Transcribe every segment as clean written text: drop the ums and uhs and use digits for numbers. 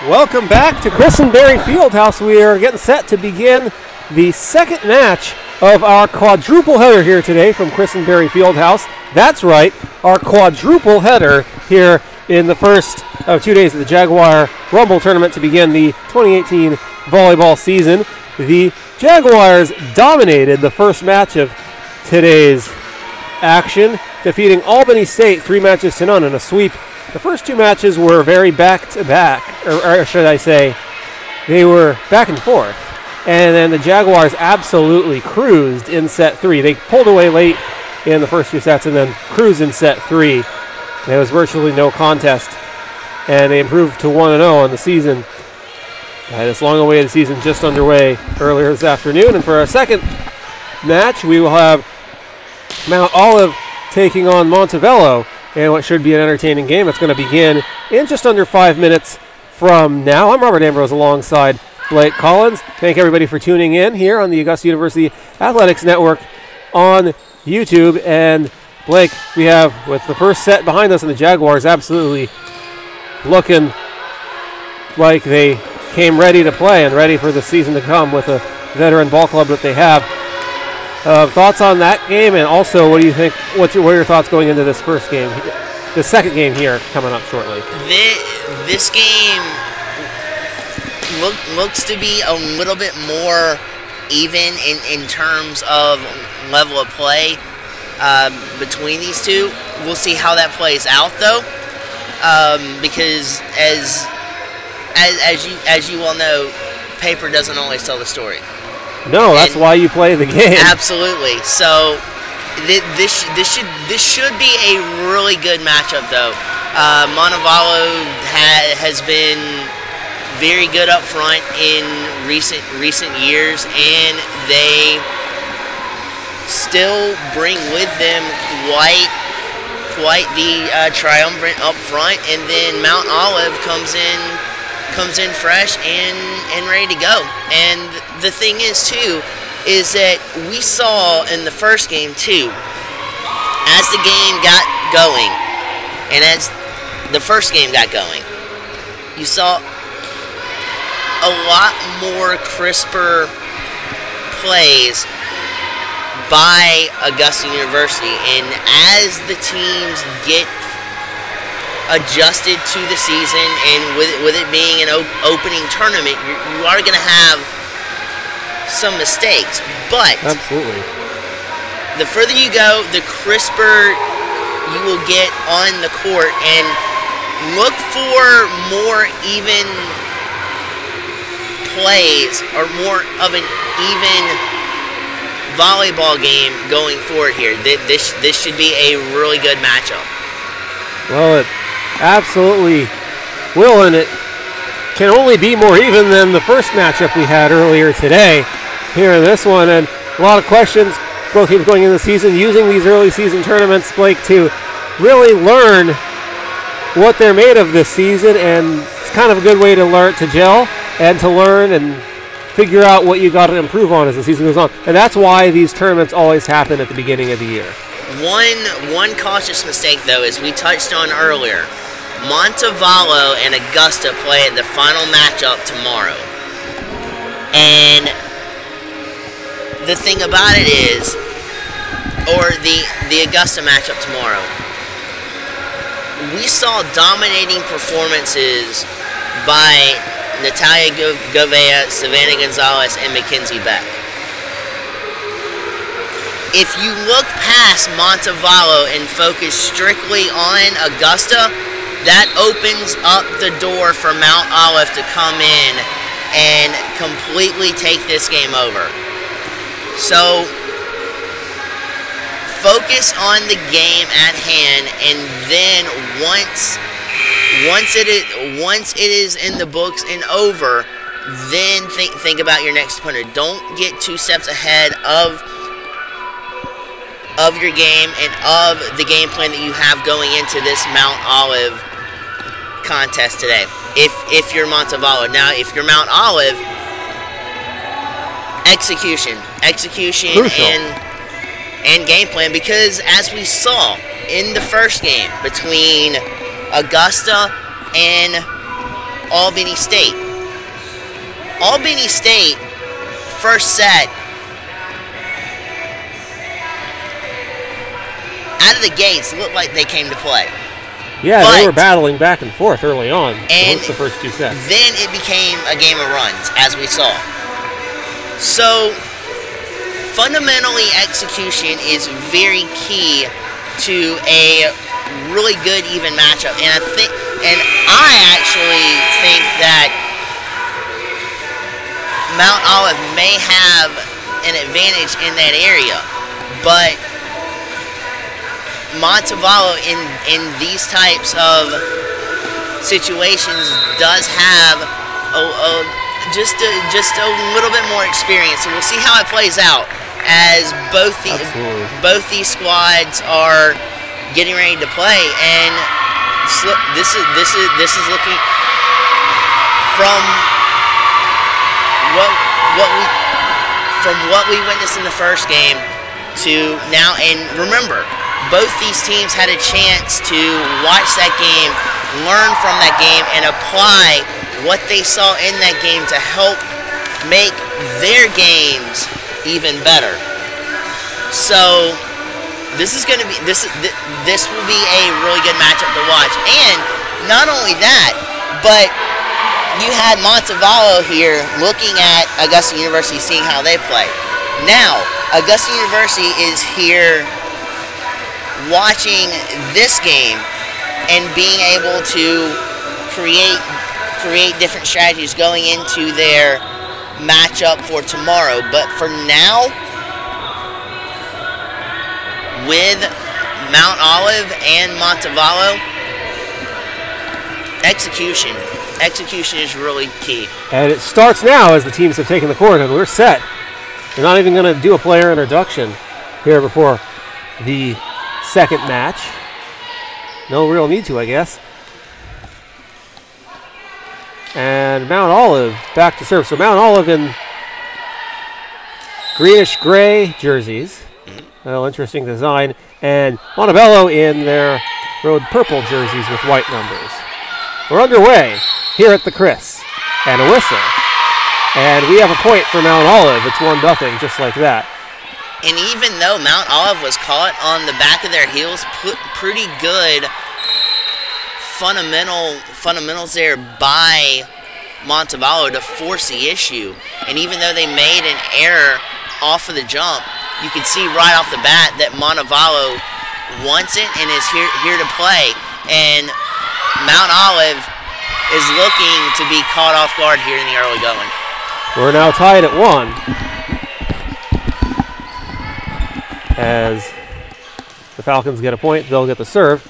Welcome back to Christenberry Fieldhouse. We are getting set to begin the second match of our quadruple header here today from Christenberry Fieldhouse. That's right, our quadruple header here in the first of 2 days of the Jaguar Rumble Tournament to begin the 2018 volleyball season. The Jaguars dominated the first match of today's action, defeating Albany State 3-0 in a sweep. The first two matches were very back-to-back, or should I say, they were back and forth. And then the Jaguars absolutely cruised in set 3. They pulled away late in the first two sets and then cruised in set 3. There was virtually no contest, and they improved to 1-0 in the season. This long-awaited season just underway earlier this afternoon. And for our second match, we will have Mount Olive taking on Montevallo in what should be an entertaining game. It's going to begin in just under 5 minutes from now. I'm Robert Ambrose alongside Blake Collins. Thank everybody for tuning in here on the Augusta University Athletics Network on YouTube. And Blake, we have, with the first set behind us, and the Jaguars absolutely looking like they came ready to play and ready for the season to come with a veteran ball club that they have. Thoughts on that game, and also what do you think? What are your thoughts going into this first game, the second game here coming up shortly? This game looks to be a little bit more even in terms of level of play between these two. We'll see how that plays out, though, because as you all know, paper doesn't always tell the story. No, that's why you play the game. Absolutely. So this should be a really good matchup, though. Montevallo has been very good up front in recent years, and they still bring with them quite the triumvirate up front, and then Mount Olive comes in fresh and ready to go. And the thing is, too, is that we saw in the first game, too, as the game got going, and as the first game got going, you saw a lot more crisper plays by Augusta University. And as the teams get adjusted to the season, and with it being an opening tournament, you are going to have some mistakes, but absolutely, the further you go, the crisper you will get on the court, and look for more even plays or more of an even volleyball game going forward here. This should be a really good matchup. Well, it absolutely will, and it can only be more even than the first matchup we had earlier today here in this one. And a lot of questions, both teams going into the season, using these early season tournaments, Blake, to really learn what they're made of this season. And it's kind of a good way to learn, to gel and to learn and figure out what you got to improve on as the season goes on. And that's why these tournaments always happen at the beginning of the year. One cautious mistake, though, as we touched on earlier, Montevallo and Augusta play at the final matchup tomorrow. And the thing about it is, or the Augusta matchup tomorrow, we saw dominating performances by Natalia Govea, Savannah Gonzalez, and Mackenzie Beck. If you look past Montevallo and focus strictly on Augusta, that opens up the door for Mount Olive to come in and completely take this game over. So focus on the game at hand, and then once it is in the books and over, then think about your next opponent. Don't get 2 steps ahead of your game and of the game plan that you have going into this Mount Olive contest today. If you're Montevallo. Now, if you're Mount Olive, execution and game plan, because as we saw in the first game between Augusta and Albany State. Albany State, first set, out of the gates, looked like they came to play. Yeah, they were battling back and forth early on. And the first 2 sets. Then it became a game of runs, as we saw. So, fundamentally, execution is very key to a really good, even matchup. And I actually think that Mount Olive may have an advantage in that area, but Montevallo in these types of situations does have just a little bit more experience. So we'll see how it plays out as both these squads are getting ready to play. And this is looking from what we witnessed in the first game to now. And remember, both these teams had a chance to watch that game, learn from that game, and apply what they saw in that game to help make their games even better. So this will be a really good matchup to watch. And not only that, but you had Montevallo here looking at Augusta University, seeing how they play. Now, Augusta University is here watching this game and being able to create different strategies going into their matchup for tomorrow. But for now, with Mount Olive and Montevallo, execution is really key. And it starts now as the teams have taken the court, and we're set. We're not even going to do a player introduction here before the second match. No real need to, I guess. And Mount Olive back to serve. So Mount Olive in greenish gray jerseys. Well, interesting design. And Montevallo in their road purple jerseys with white numbers. We're underway here at the Chris. And a whistle. And we have a point for Mount Olive. It's 1-0, just like that. And even though Mount Olive was caught on the back of their heels, pretty good fundamentals there by Montevallo to force the issue. And even though they made an error off of the jump, you can see right off the bat that Montevallo wants it and is here to play. And Mount Olive is looking to be caught off guard here in the early going. We're now tied at 1. As the Falcons get a point, they'll get the serve.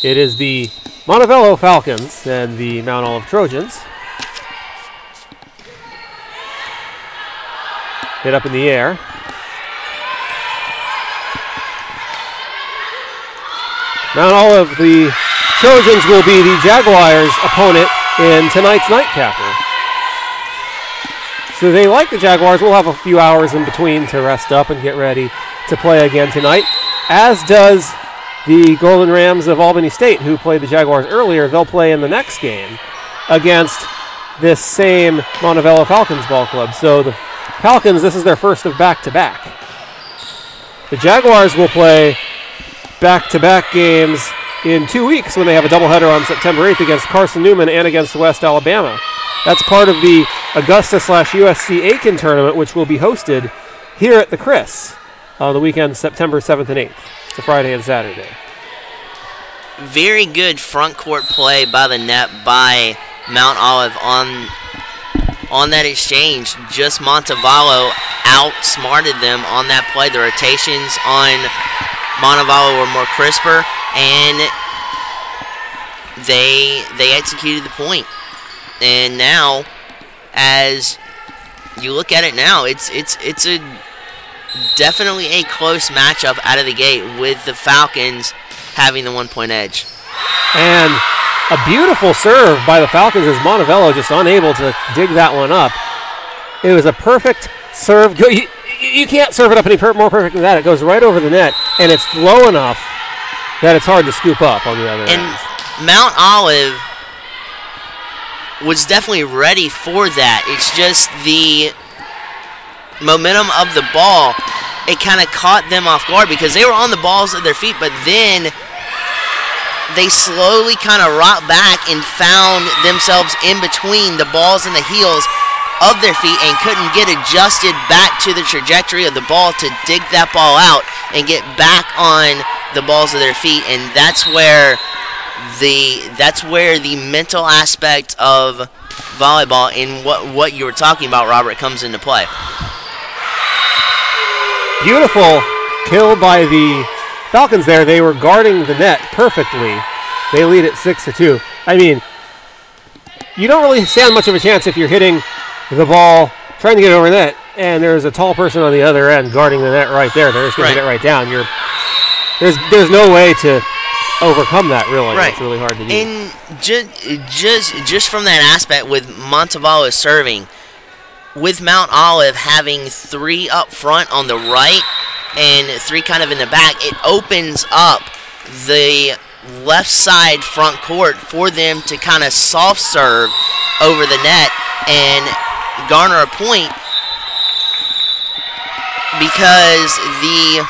It is the Montevallo Falcons and the Mount Olive Trojans. Hit up in the air. Mount Olive, the Trojans, will be the Jaguars' opponent in tonight's nightcapper. So they, like the Jaguars, will have a few hours in between to rest up and get ready to play again tonight, as does the Golden Rams of Albany State, who played the Jaguars earlier. They'll play in the next game against this same Montevallo Falcons ball club. So the Falcons, this is their first of back-to-back. The Jaguars will play back-to-back games in 2 weeks when they have a doubleheader on September 8th against Carson Newman and against West Alabama. That's part of the Augusta/USC Aiken tournament, which will be hosted here at the Chris on the weekend, September 7th and 8th. It's a Friday and Saturday. Very good front court play by the net by Mount Olive on that exchange. Just Montevallo outsmarted them on that play. The rotations on Montevallo were more crisper, and they executed the point. And now, as you look at it now, it's a definitely a close matchup out of the gate with the Falcons having the 1-point edge. And a beautiful serve by the Falcons as Montevallo just unable to dig that one up. It was a perfect serve. You can't serve it up any more perfect than that. It goes right over the net, and it's low enough that it's hard to scoop up on the other end. Mount Olive was definitely ready for that. It's just the momentum of the ball, it kind of caught them off guard because they were on the balls of their feet, but then they slowly kind of rocked back and found themselves in between the balls and the heels of their feet and couldn't get adjusted back to the trajectory of the ball to dig that ball out and get back on the balls of their feet. And that's where the mental aspect of volleyball and what you were talking about, Robert, comes into play. Beautiful kill by the Falcons there. They were guarding the net perfectly. They lead at 6-2. I mean, you don't really stand much of a chance if you're hitting the ball, trying to get it over the net, and there's a tall person on the other end guarding the net right there. They're just going to hit it right down. There's no way to overcome that, really. Right. It's really hard to do. And just from that aspect with Montevallo serving, with Mount Olive having 3 up front on the right and 3 kind of in the back, it opens up the left side front court for them to kind of soft serve over the net and garner a point, because the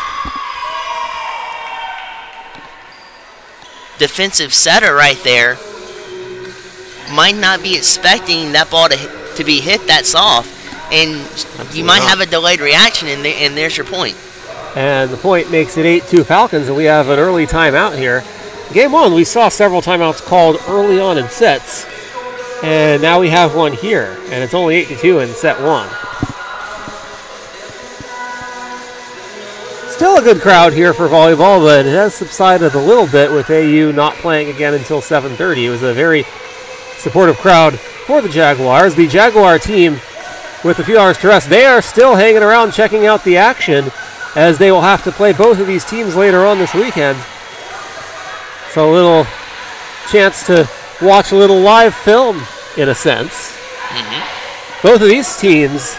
defensive setter right there might not be expecting that ball to be hit that soft, and you might have a delayed reaction, and there's your point. And the point makes it 8-2 Falcons, and we have an early timeout here. Game 1, we saw several timeouts called early on in sets, and now we have one here, and it's only 8-2 in set 1. Still a good crowd here for volleyball, but it has subsided a little bit with AU not playing again until 7:30. It was a very supportive crowd for the Jaguars. The Jaguar team, with a few hours to rest, they are still hanging around checking out the action, as they will have to play both of these teams later on this weekend. So a little chance to watch a little live film, in a sense. Both of these teams,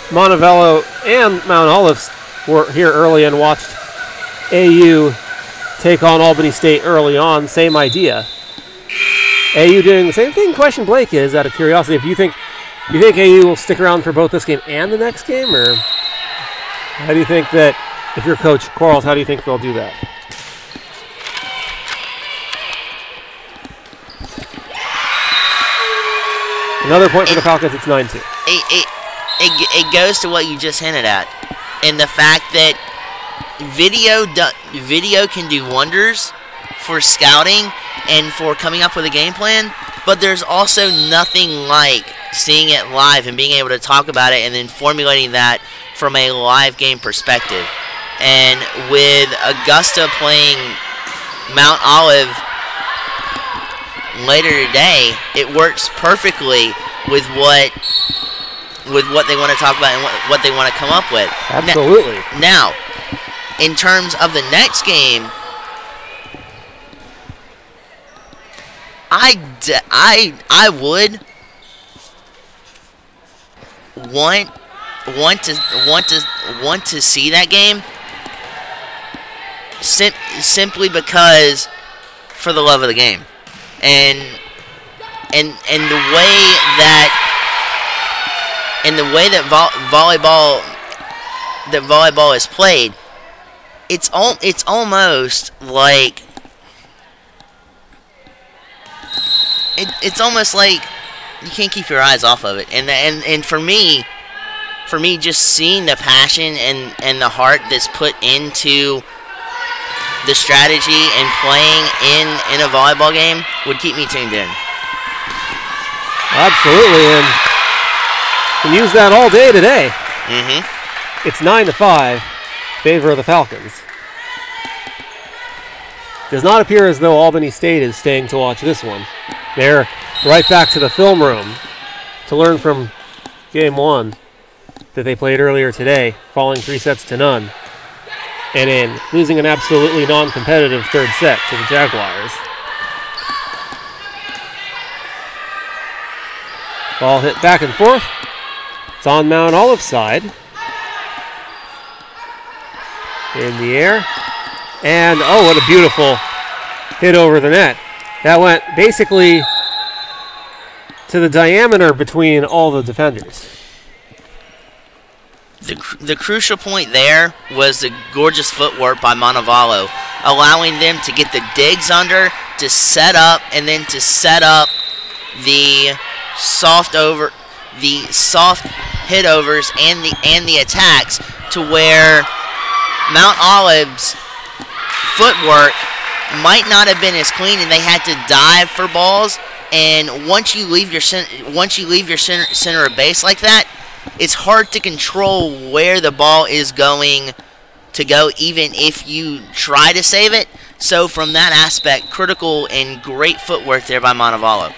Montevallo and Mount Olive, were here early and watched AU take on Albany State early on. Same idea. AU doing the same thing. Question, Blake, is out of curiosity, if you think AU will stick around for both this game and the next game, or how do you think that, if you're Coach Quarles, how do you think they'll do that? Another point for the Falcons. It's 9-2. It goes to what you just hinted at, and the fact that video can do wonders for scouting and for coming up with a game plan, but there's also nothing like seeing it live and being able to talk about it and then formulating that from a live game perspective. And with Augusta playing Mount Olive later today, it works perfectly with what they want to talk about and what they want to come up with. Absolutely. Now, in terms of the next game, I would want to see that game simply because, for the love of the game, and the way that volleyball is played, it's almost like it's almost like you can't keep your eyes off of it. And for me, just seeing the passion and the heart that's put into the strategy and playing in a volleyball game would keep me tuned in. Absolutely, and can use that all day today. It's 9-5, favor of the Falcons. Does not appear as though Albany State is staying to watch this one. They're right back to the film room to learn from game 1 that they played earlier today, falling 3-0, and in losing an absolutely non-competitive third set to the Jaguars. Ball hit back and forth. It's on Mount Olive's side. In the air. And, oh, what a beautiful hit over the net. That went basically to the diameter between all the defenders. The crucial point there was the gorgeous footwork by Montevallo, allowing them to get the digs under, to set up, and then to set up the soft hit overs and the attacks, to where Mount Olive's footwork might not have been as clean, and they had to dive for balls. And once you leave your center of base like that, it's hard to control where the ball is going to go, even if you try to save it. So from that aspect, critical and great footwork there by Montevallo.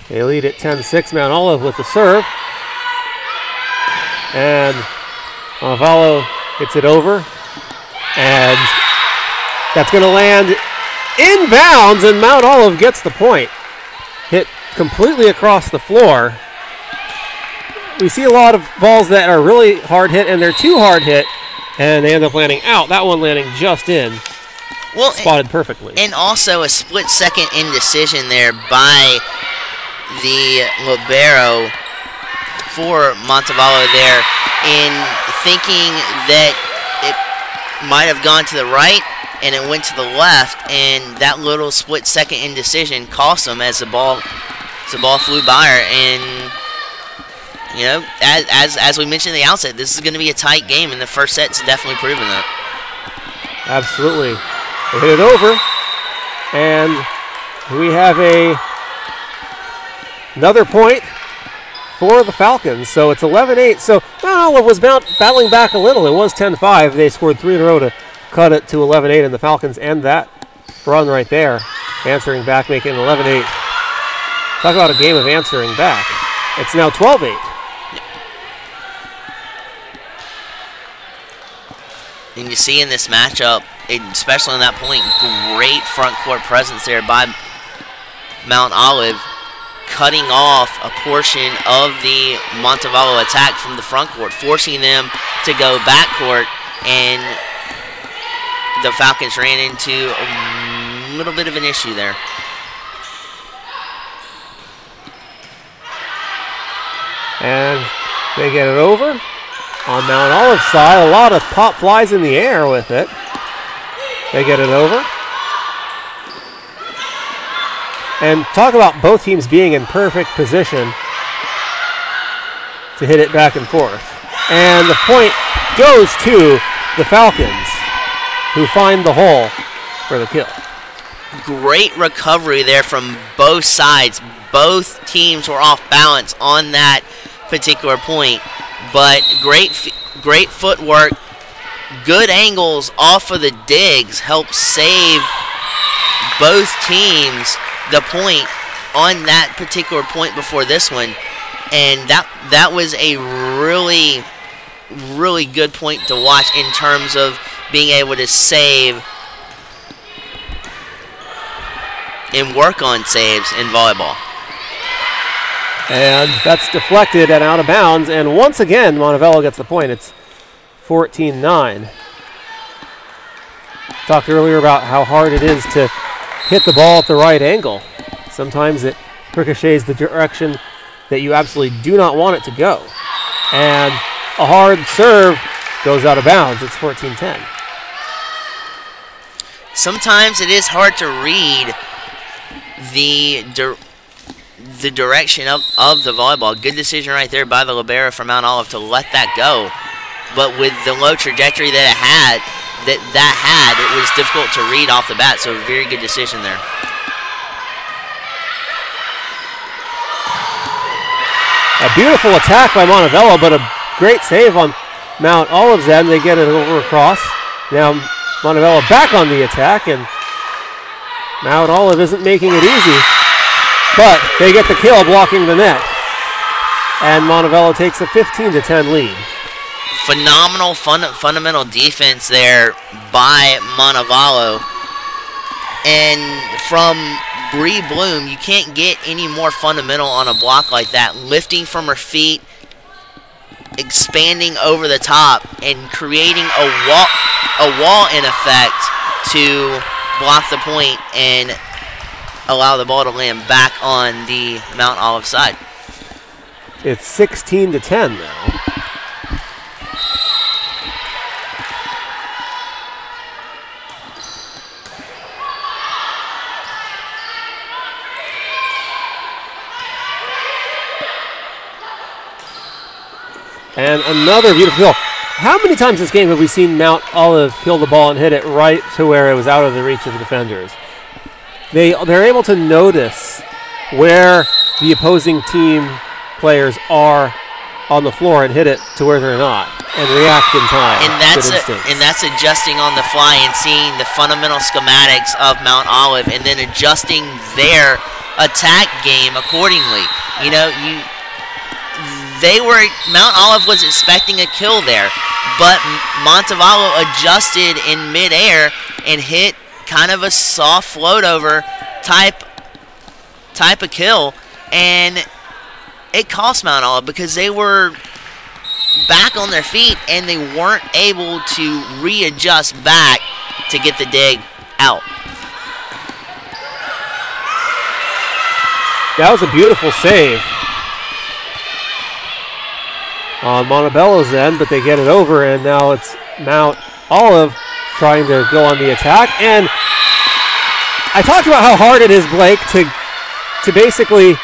They lead at 10-6, Mount Olive with the serve. And Montevallo hits it over. And that's going to land inbounds, and Mount Olive gets the point. Hit completely across the floor. We see a lot of balls that are really hard hit, and they're too hard hit, and they end up landing out. That one landing just in. Well, spotted perfectly. And also a split-second indecision there by the libero for Montevallo there, in thinking that it might have gone to the right and it went to the left, and that little split-second indecision cost them as the ball flew by her. And you know, as we mentioned at the outset, this is going to be a tight game, and the first set's definitely proven that. Absolutely. They hit it over, and we have another point for the Falcons. So it's 11-8. So Mount Olive was battling back a little. It was 10-5. They scored 3 in a row to cut it to 11-8, and the Falcons end that run right there, answering back, making it 11-8. Talk about a game of answering back. It's now 12-8. And you see in this matchup, especially on that point, great front court presence there by Mount Olive, cutting off a portion of the Montevallo attack from the front court, forcing them to go back court, and the Falcons ran into a little bit of an issue there. And they get it over. On Mount Olive's side, a lot of pop flies in the air with it. They get it over. And talk about both teams being in perfect position to hit it back and forth. And the point goes to the Falcons, who find the hole for the kill. Great recovery there from both sides. Both teams were off balance on that particular point. But great footwork, good angles off of the digs helped save both teams the point on that particular point before this one. And that was a really, really good point to watch in terms of being able to save and work on saves in volleyball. And that's deflected and out of bounds. And once again, Montevallo gets the point. It's 14-9. Talked earlier about how hard it is to hit the ball at the right angle. Sometimes it ricochets the direction that you absolutely do not want it to go. And a hard serve goes out of bounds. It's 14-10. Sometimes it is hard to read the direction of the volleyball. Good decision right there by the libero from Mount Olive to let that go. But with the low trajectory that it had, it was difficult to read off the bat. So a very good decision there. A beautiful attack by Montevallo, but a great save on Mount Olive's end. They get it over across. Now Montevallo back on the attack, and Mount Olive isn't making it easy. But they get the kill blocking the net. And Montevallo takes a 15-10 lead. Phenomenal fundamental defense there by Montevallo. And from Bree Bloom, you can't get any more fundamental on a block like that. Lifting from her feet, expanding over the top, and creating a wall in effect to block the point. And allow the ball to land back on the Mount Olive side. It's 16-10 now. And another beautiful kill. How many times this game have we seen Mount Olive kill the ball and hit it right to where it was out of the reach of the defenders? They're able to notice where the opposing team players are on the floor and hit it to where they're not and react in time. And that's adjusting on the fly and seeing the fundamental schematics of Mount Olive and then adjusting their attack game accordingly. You know, Mount Olive was expecting a kill there, but Montevallo adjusted in midair and hit kind of a soft float over type of kill, and it cost Mount Olive because they were back on their feet and they weren't able to readjust back to get the dig out. That was a beautiful save on Montevallo's end, but they get it over, and now it's Mount Olive trying to go on the attack. And I talked about how hard it is, Blake, to basically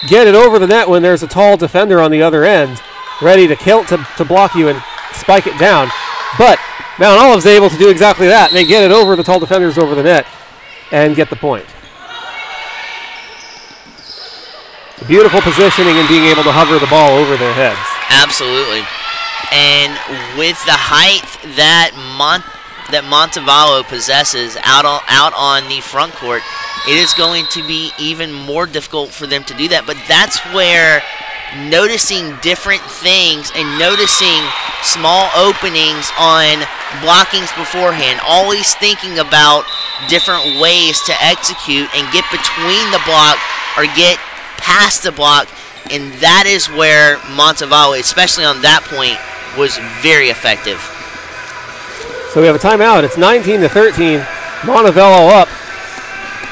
get it over the net when there's a tall defender on the other end ready to kill to block you and spike it down. But Mount Olive's able to do exactly that. They get it over the tall defenders over the net and get the point. Beautiful positioning and being able to hover the ball over their heads. Absolutely. And with the height that Montevallo possesses out on the front court, it is going to be even more difficult for them to do that. But that's where noticing different things and noticing small openings on blockings beforehand, always thinking about different ways to execute and get between the block or get past the block, and that is where Montevallo, especially on that point, was very effective. So we have a timeout. It's 19-13. Montevallo up.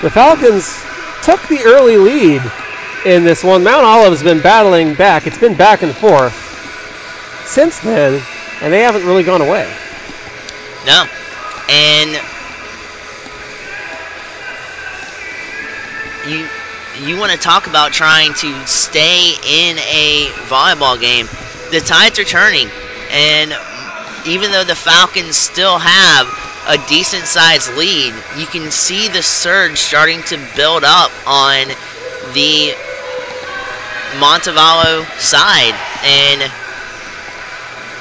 The Falcons took the early lead in this one. Mount Olive's been battling back. It's been back and forth since then, and they haven't really gone away. No. And you want to talk about trying to stay in a volleyball game. The tides are turning, and even though the Falcons still have a decent-sized lead, you can see the surge starting to build up on the Montevallo side, and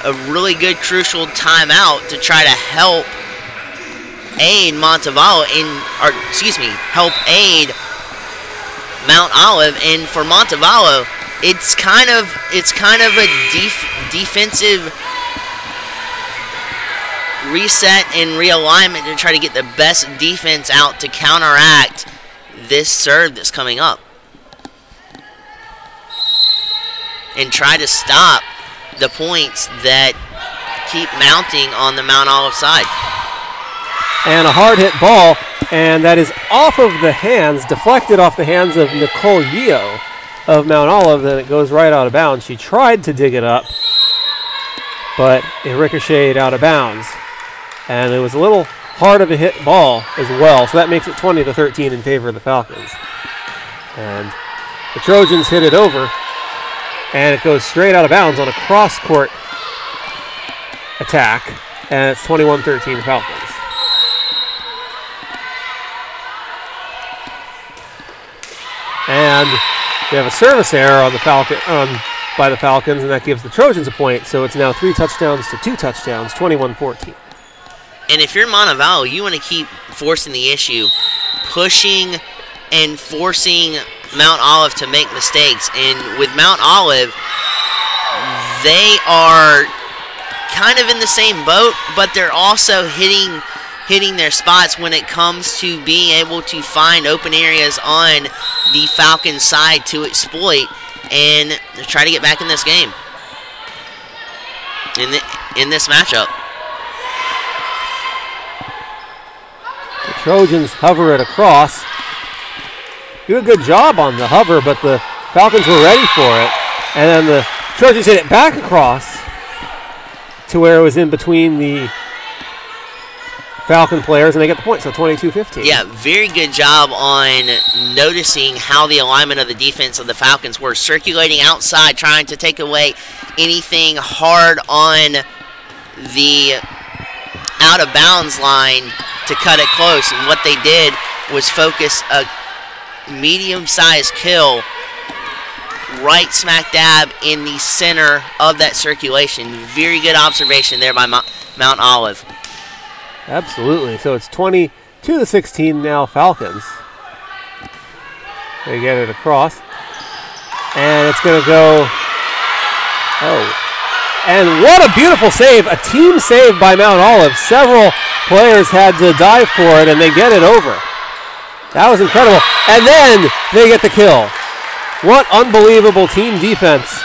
a really good crucial timeout to try to help aid Montevallo help aid Mount Olive. And for Montevallo, it's kind of a defensive reset and realignment to try to get the best defense out to counteract this serve that's coming up and try to stop the points that keep mounting on the Mount Olive side. And a hard hit ball, and that is off of the hands, deflected off the hands of Nicole Yeo of Mount Olive, and it goes right out of bounds. She tried to dig it up, but it ricocheted out of bounds. And it was a little hard of a hit ball as well, so that makes it 20-13 in favor of the Falcons. And the Trojans hit it over, and it goes straight out of bounds on a cross-court attack, and it's 21-13 Falcons. And we have a service error on the by the Falcons, and that gives the Trojans a point, so it's now 3 touchdowns to 2 touchdowns, 21-14. And if you're Montevallo, you want to keep forcing the issue, pushing and forcing Mount Olive to make mistakes. And with Mount Olive, they are kind of in the same boat, but they're also hitting their spots when it comes to being able to find open areas on the Falcons side to exploit and try to get back in this game, in this matchup. The Trojans hover it across, do a good job on the hover, but the Falcons were ready for it. And then the Trojans hit it back across to where it was in between the Falcon players, and they get the point, so 22-15. Yeah, very good job on noticing how the alignment of the defense of the Falcons were circulating outside, trying to take away anything hard on the out-of-bounds line to cut it close. And what they did was focus a medium-sized kill right smack dab in the center of that circulation. Very good observation there by Mount Olive. Absolutely. So it's 22-16 now, Falcons. They get it across. And it's going to go. Oh. And what a beautiful save. A team save by Mount Olive. Several players had to dive for it, and they get it over. That was incredible. And then they get the kill. What unbelievable team defense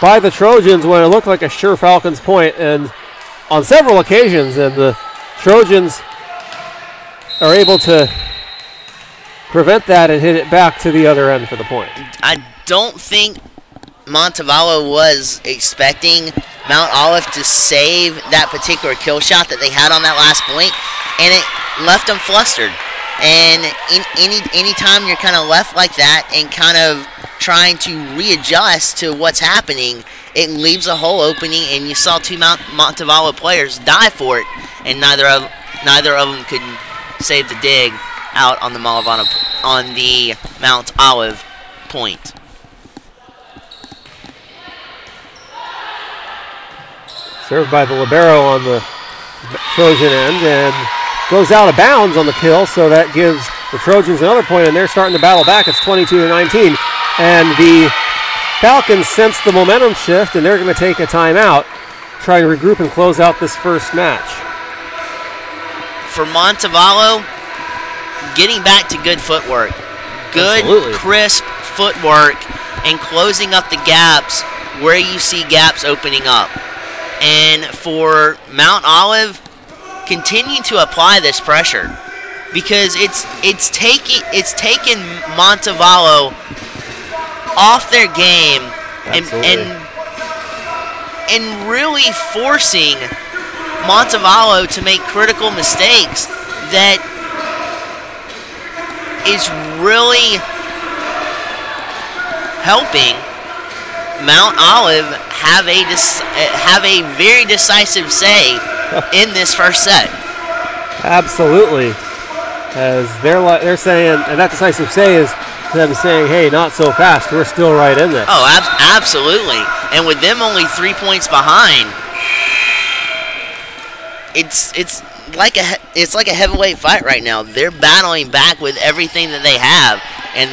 by the Trojans when it looked like a sure Falcons point. And on several occasions, and the Trojans are able to prevent that and hit it back to the other end for the point. I don't think Montevallo was expecting Mount Olive to save that particular kill shot that they had on that last point, and it left them flustered. And any time you're kind of left like that and kind of trying to readjust to what's happening, it leaves a hole opening, and you saw two Montevallo players dive for it, and neither of them could save the dig out on the Mount Olive point. Served by the libero on the Trojan end, and goes out of bounds on the kill, so that gives the Trojans another point, and they're starting to battle back. It's 22-19, and the Falcons sense the momentum shift, and they're going to take a timeout, try to regroup and close out this first match. For Montevallo, getting back to good footwork. Good, Absolutely. Crisp footwork, and closing up the gaps where you see gaps opening up. And for Mount Olive, continue to apply this pressure, because it's taken Montevallo off their game and really forcing Montevallo to make critical mistakes that is really helping Mount Olive have a very decisive say in this first set. Absolutely. As they're saying, and that decisive say is them saying, hey, not so fast, we're still right in this. Oh, absolutely. And with them only 3 points behind, it's like a heavyweight fight right now. They're battling back with everything that they have, and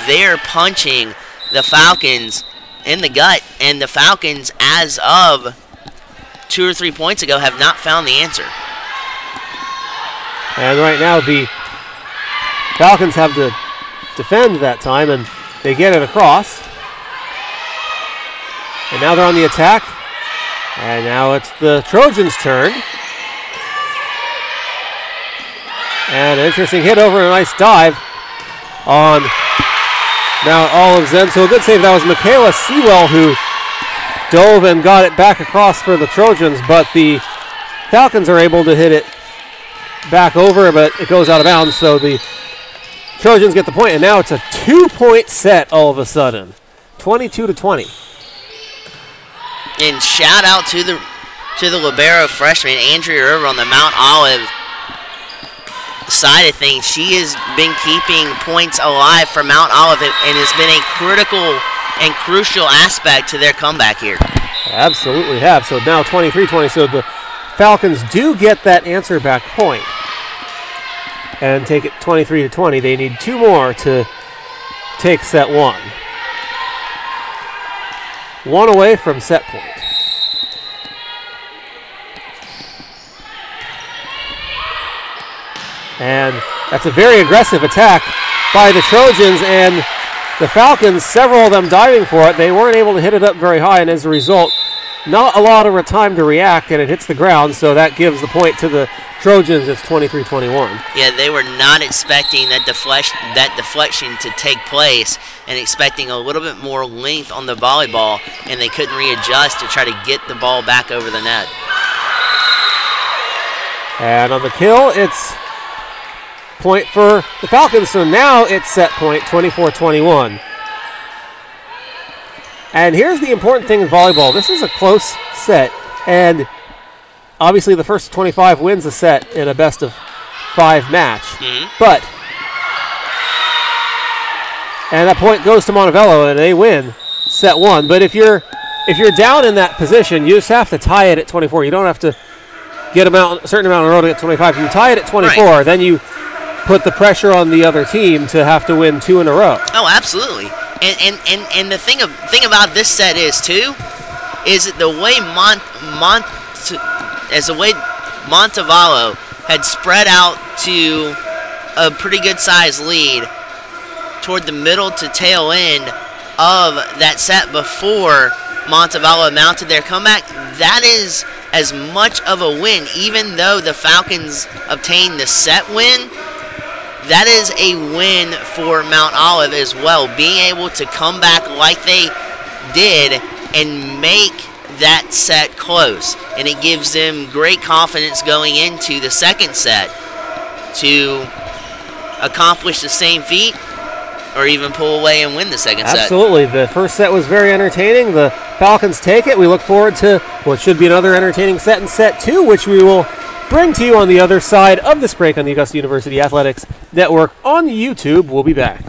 they're punching the Falcons in the gut. And the Falcons, as of 2 or 3 points ago, have not found the answer. And right now the Falcons have to defend that time, and they get it across. And now they're on the attack. And now it's the Trojans' turn. And an interesting hit over and a nice dive on Mount Olive's end. So a good save. That was Michaela Sewell who dove and got it back across for the Trojans, but the Falcons are able to hit it back over, but it goes out of bounds, so the Trojans get the point, and now it's a 2-point set all of a sudden. 22-20. And shout out to the libero freshman, Andrea River, on the Mount Olive side of things. She has been keeping points alive for Mount Olive and has been a critical and crucial aspect to their comeback here. Absolutely have. So now 23-20. So the Falcons do get that answer back point and take it 23-20. They need 2 more to take set 1. 1 away from set point. And that's a very aggressive attack by the Trojans, and the Falcons, several of them diving for it. They weren't able to hit it up very high, and as a result, not a lot of time to react, and it hits the ground, so that gives the point to the Trojans. It's 23-21. Yeah, they were not expecting that deflection to take place and expecting a little bit more length on the volleyball, and they couldn't readjust to try to get the ball back over the net. And on the kill, it's point for the Falcons, so now it's set point, 24-21. And here's the important thing in volleyball. This is a close set, and obviously the first 25 wins a set in a best-of-5 match. But, and that point goes to Montevallo, and they win set 1. But if you're down in that position, you just have to tie it at 24. You don't have to get a certain amount in a row to get 25. If you tie it at 24, then you put the pressure on the other team to have to win 2 in a row. Oh, absolutely. And the thing about this set is that the way Montevallo had spread out to a pretty good sized lead toward the middle to tail end of that set before Montevallo mounted their comeback, that is as much of a win. Even though the Falcons obtained the set win, that is a win for Mount Olive as well, being able to come back like they did and make that set close. And it gives them great confidence going into the second set to accomplish the same feat or even pull away and win the second set. Absolutely. The first set was very entertaining. The Falcons take it. We look forward to what should be another entertaining set in set 2, which we will bring to you on the other side of this break on the Augusta University Athletics Network on YouTube. We'll be back.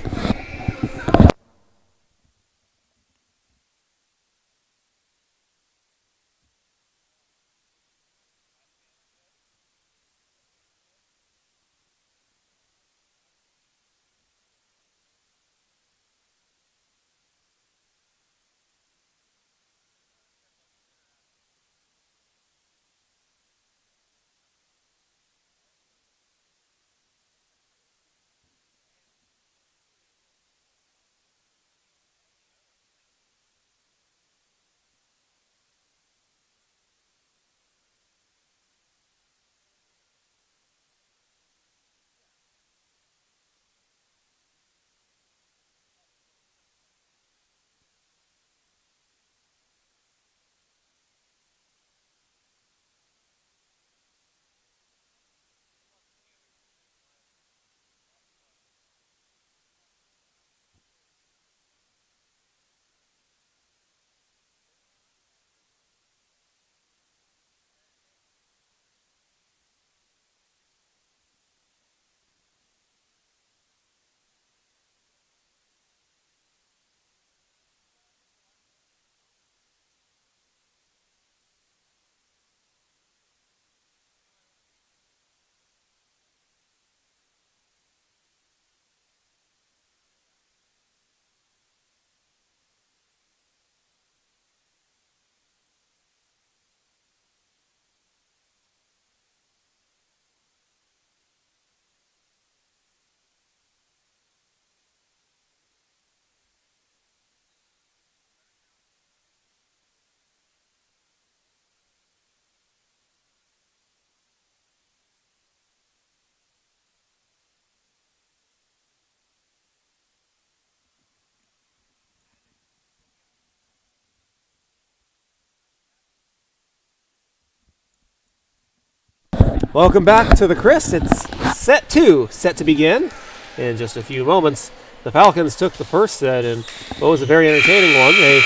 Welcome back to the Chris. It's set 2 set to begin in just a few moments. The Falcons took the first set in what was a very entertaining one. They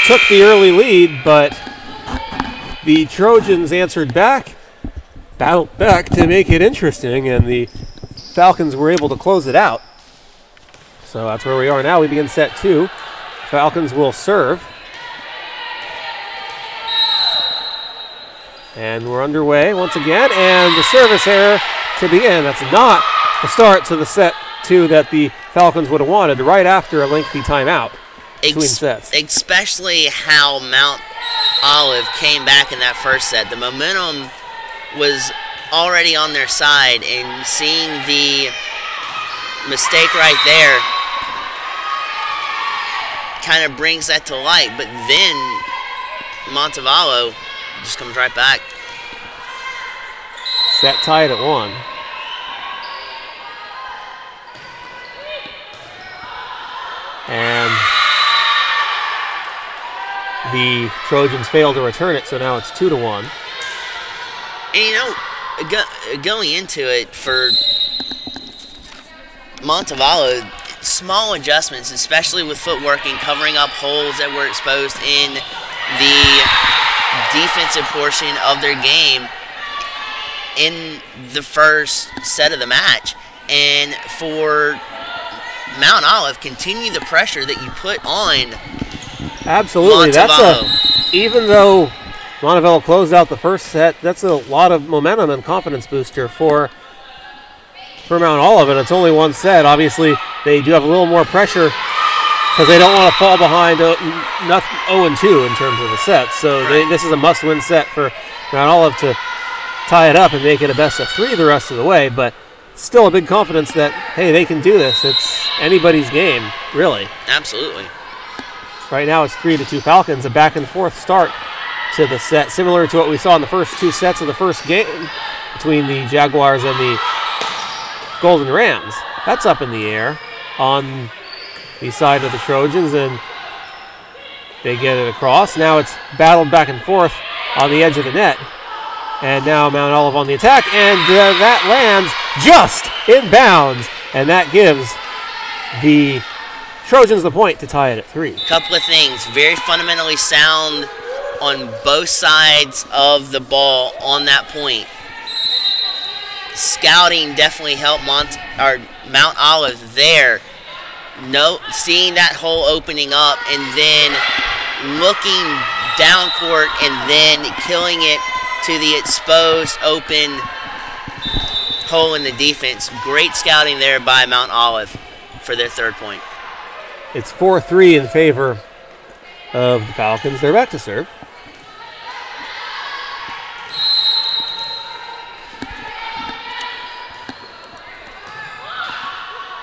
took the early lead, but the Trojans answered back, battled back to make it interesting, and the Falcons were able to close it out. So that's where we are now. We begin set 2. Falcons will serve. And we're underway once again, and the service error to begin. That's not the start to the set 2 that the Falcons would have wanted right after a lengthy timeout between sets. Especially how Mount Olive came back in that first set. The momentum was already on their side, and seeing the mistake right there kind of brings that to light. But then Montevallo just comes right back. Set tied at 1. And the Trojans fail to return it, so now it's 2-1. And you know, going into it for Montevallo, small adjustments, especially with footwork and covering up holes that were exposed in the defensive portion of their game in the first set of the match. And for Mount Olive, continue the pressure that you put on Absolutely. Montevallo. Even though Montevallo closed out the first set, that's a lot of momentum and confidence booster for Mount Olive, and it's only one set. Obviously, they do have a little more pressure because they don't want to fall behind 0-2 in terms of the set. So this is a must-win set for Mount Olive to tie it up and make it a best of 3 the rest of the way, but still a big confidence that, hey, they can do this. It's anybody's game, really. Absolutely. Right now it's 3-2 Falcons, a back-and-forth start to the set, similar to what we saw in the first 2 sets of the first game between the Jaguars and the Golden Rams. That's up in the air on the side of the Trojans, and they get it across. Now it's battled back and forth on the edge of the net. And now Mount Olive on the attack, and that lands just in bounds. And that gives the Trojans the point to tie it at 3. Couple of things. Very fundamentally sound on both sides of the ball on that point. Scouting definitely helped Mount Olive there. Seeing that hole opening up and then looking down court and then killing it to the exposed open hole in the defense. Great scouting there by Mount Olive for their 3rd point. It's 4-3 in favor of the Falcons. They're back to serve.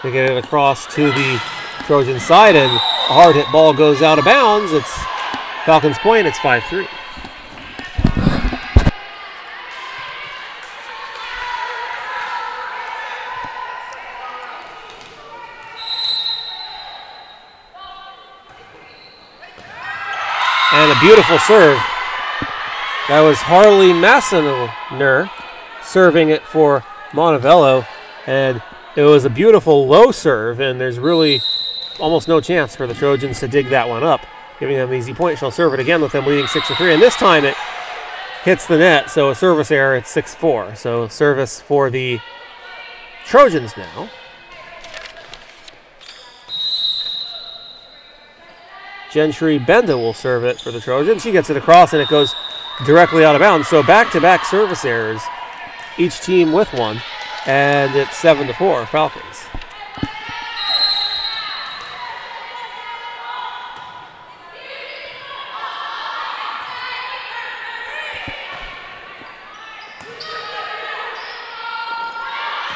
They get it across to the Trojan side, and a hard hit ball goes out of bounds. It's Falcons' point. It's 5-3. And a beautiful serve. That was Harley Massener serving it for Montevallo, and it was a beautiful low serve, and there's really almost no chance for the Trojans to dig that one up, giving them an easy point. She'll serve it again with them leading 6-3, and this time it hits the net, so a service error at 6-4. So service for the Trojans now. Gentry Benda will serve it for the Trojans. She gets it across, and it goes directly out of bounds. So back-to-back service errors, each team with one. And it's 7-4, Falcons.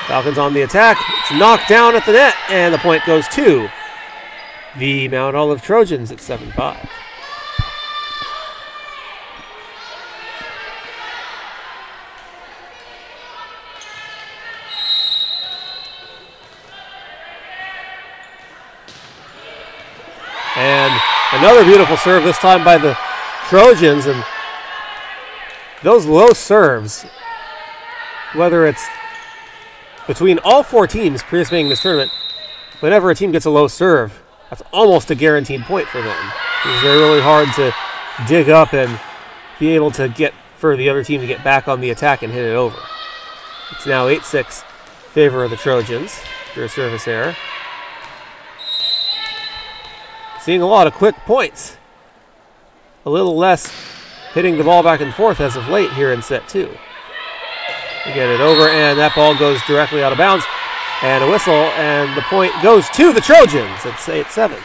Falcons on the attack. It's knocked down at the net, and the point goes to the Mount Olive Trojans at 7-5. And another beautiful serve, this time by the Trojans. And those low serves, whether it's between all 4 teams participating in this tournament, whenever a team gets a low serve, that's almost a guaranteed point for them. Because they're really hard to dig up and be able to get for the other team to get back on the attack and hit it over. It's now 8-6 favor of the Trojans after a service error. Seeing a lot of quick points. A little less hitting the ball back and forth as of late here in set 2. We get it over, and that ball goes directly out of bounds. And a whistle, and the point goes to the Trojans. It's 8-7.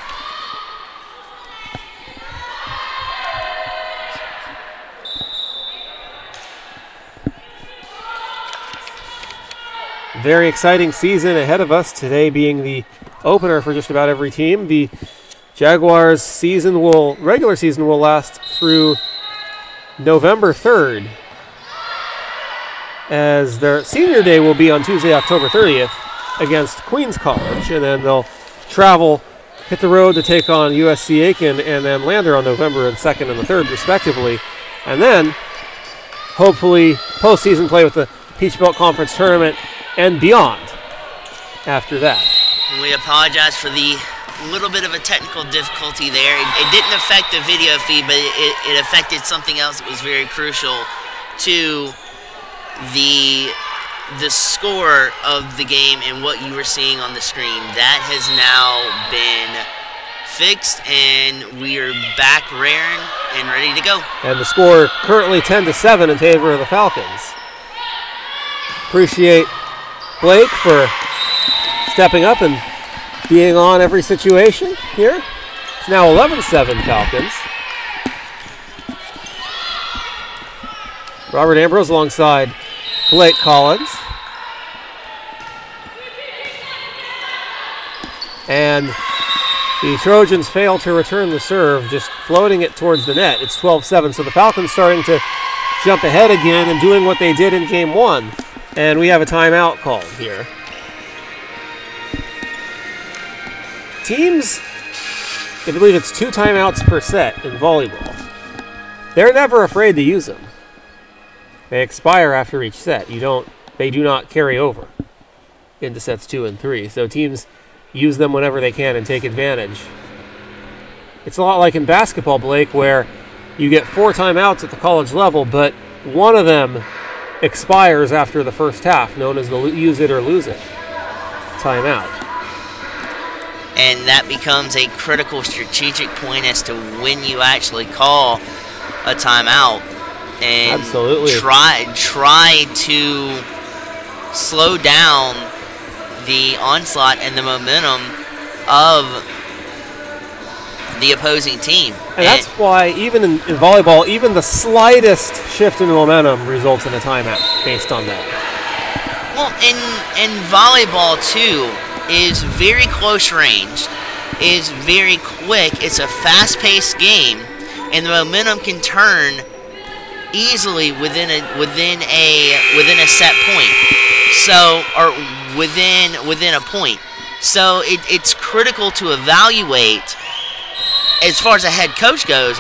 Very exciting season ahead of us, today being the opener for just about every team. The Jaguars' regular season will last through November 3rd, as their senior day will be on Tuesday, October 30th against Queens College, and then they'll travel, hit the road to take on USC Aiken and then Lander on November 2nd and the 3rd respectively, and then hopefully postseason play with the Peach Belt Conference Tournament and beyond after that. We apologize for the little bit of a technical difficulty there. It didn't affect the video feed, but it affected something else that was very crucial to the score of the game and what you were seeing on the screen. That has now been fixed, and we are back raring and ready to go. And the score currently 10-7 in favor of the Falcons. Appreciate Blake for stepping up and being on every situation here. It's now 11-7 Falcons. Robert Ambrose alongside Blake Collins. And the Trojans fail to return the serve, just floating it towards the net. It's 12-7, so the Falcons starting to jump ahead again and doing what they did in game one. And we have a timeout called here. Teams, I believe it's 2 timeouts per set in volleyball. They're never afraid to use them. They expire after each set. They do not carry over into sets 2 and 3. So teams use them whenever they can and take advantage. It's a lot like in basketball, Blake, where you get 4 timeouts at the college level, but one of them expires after the first half, known as the use it or lose it timeout. And that becomes a critical strategic point as to when you actually call a timeout. And absolutely try to slow down the onslaught and the momentum of the opposing team. And that's why even in volleyball, even the slightest shift in momentum results in a timeout based on that. Well, and volleyball too is very close range, is very quick. It's a fast-paced game, and the momentum can turn easily within a set point. So, or within a point. So it's critical to evaluate, as far as a head coach goes,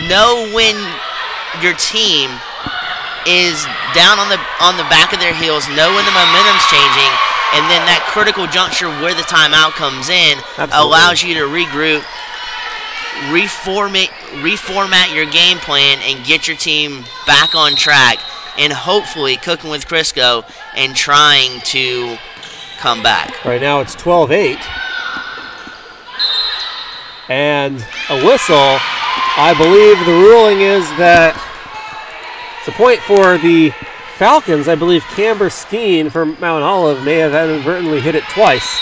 know when your team is down on the back of their heels, know when the momentum's changing, and then that critical juncture where the timeout comes in allows you to regroup, reformat your game plan, and get your team back on track, and hopefully cooking with Crisco and trying to come back. Right now it's 12-8. And a whistle. I believe the ruling is that it's a point for the Falcons. I believe Camber Skeen from Mount Olive may have inadvertently hit it twice.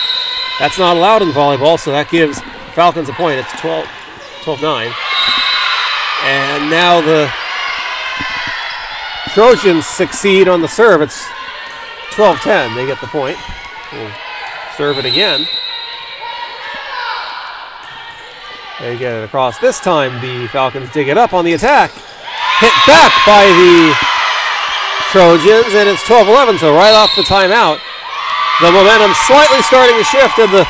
That's not allowed in volleyball, so that gives Falcons a point. It's 12-9. And now the Trojans succeed on the serve. It's 12-10. They get the point. We'll serve it again. They get it across. This time the Falcons dig it up on the attack. Hit back by the Trojans, and it's 12-11, so right off the timeout. The momentum slightly starting to shift, and the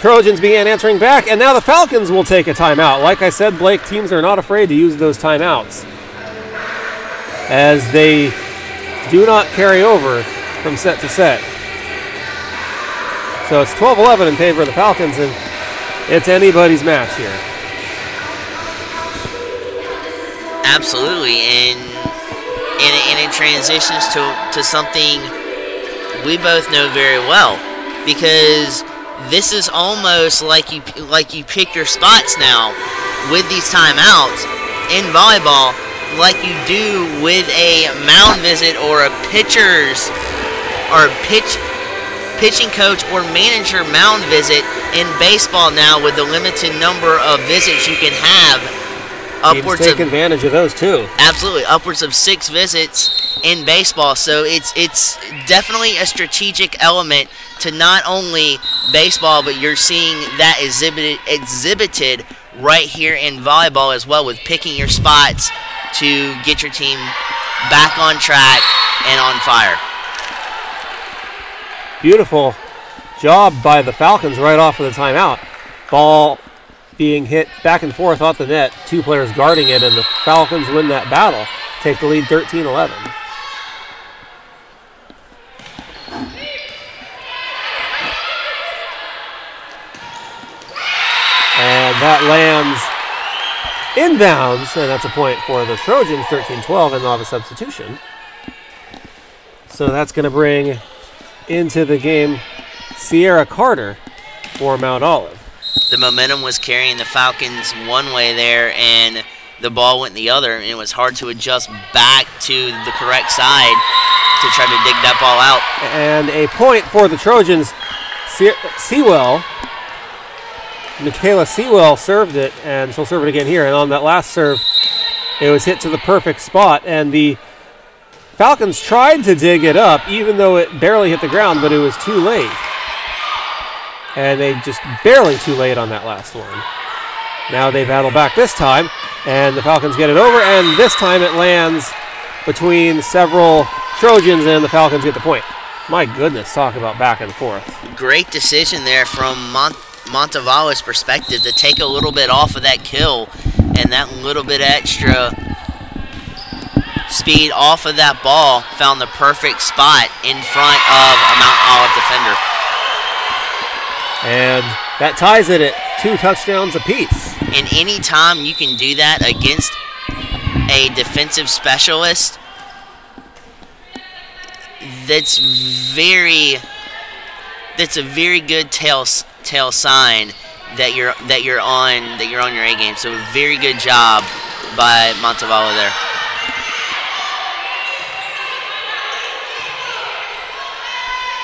Trojans began answering back, and now the Falcons will take a timeout. Like I said, Blake, teams are not afraid to use those timeouts, as they do not carry over from set to set. So it's 12-11 in favor of the Falcons, and it's anybody's match here. Absolutely, and it transitions to something we both know very well, because this is almost like you pick your spots now with these timeouts in volleyball, like you do with a mound visit or a pitching coach or manager mound visit in baseball now, with the limited number of visits you can have. Upwards take advantage of those too. Absolutely, upwards of 6 visits in baseball. So it's definitely a strategic element to not only baseball, but you're seeing that exhibited right here in volleyball as well, with picking your spots to get your team back on track and on fire. Beautiful job by the Falcons right off of the timeout. Ball being hit back and forth off the net. 2 players guarding it, and the Falcons win that battle. Take the lead 13-11. And that lands inbounds, and that's a point for the Trojans, 13-12, and they'll have a substitution. So that's going to bring into the game Sierra Carter for Mount Olive. The momentum was carrying the Falcons one way there, and the ball went the other, and it was hard to adjust back to the correct side to try to dig that ball out. And a point for the Trojans. Sewell, Michaela Sewell served it, and she'll serve it again here. And on that last serve, it was hit to the perfect spot, and the Falcons tried to dig it up, even though it barely hit the ground, but it was too late. And they just barely too late on that last one. Now they battle back this time, and the Falcons get it over, and this time it lands between several Trojans, and the Falcons get the point. My goodness, talk about back and forth. Great decision there from Montevallo's perspective to take a little bit off of that kill, and that little bit extra speed off of that ball found the perfect spot in front of a Mount Olive defender. And that ties it at 2 touchdowns apiece. And any time you can do that against a defensive specialist, that's a very good tail sign that you're on your A game. So very good job by Montevallo there.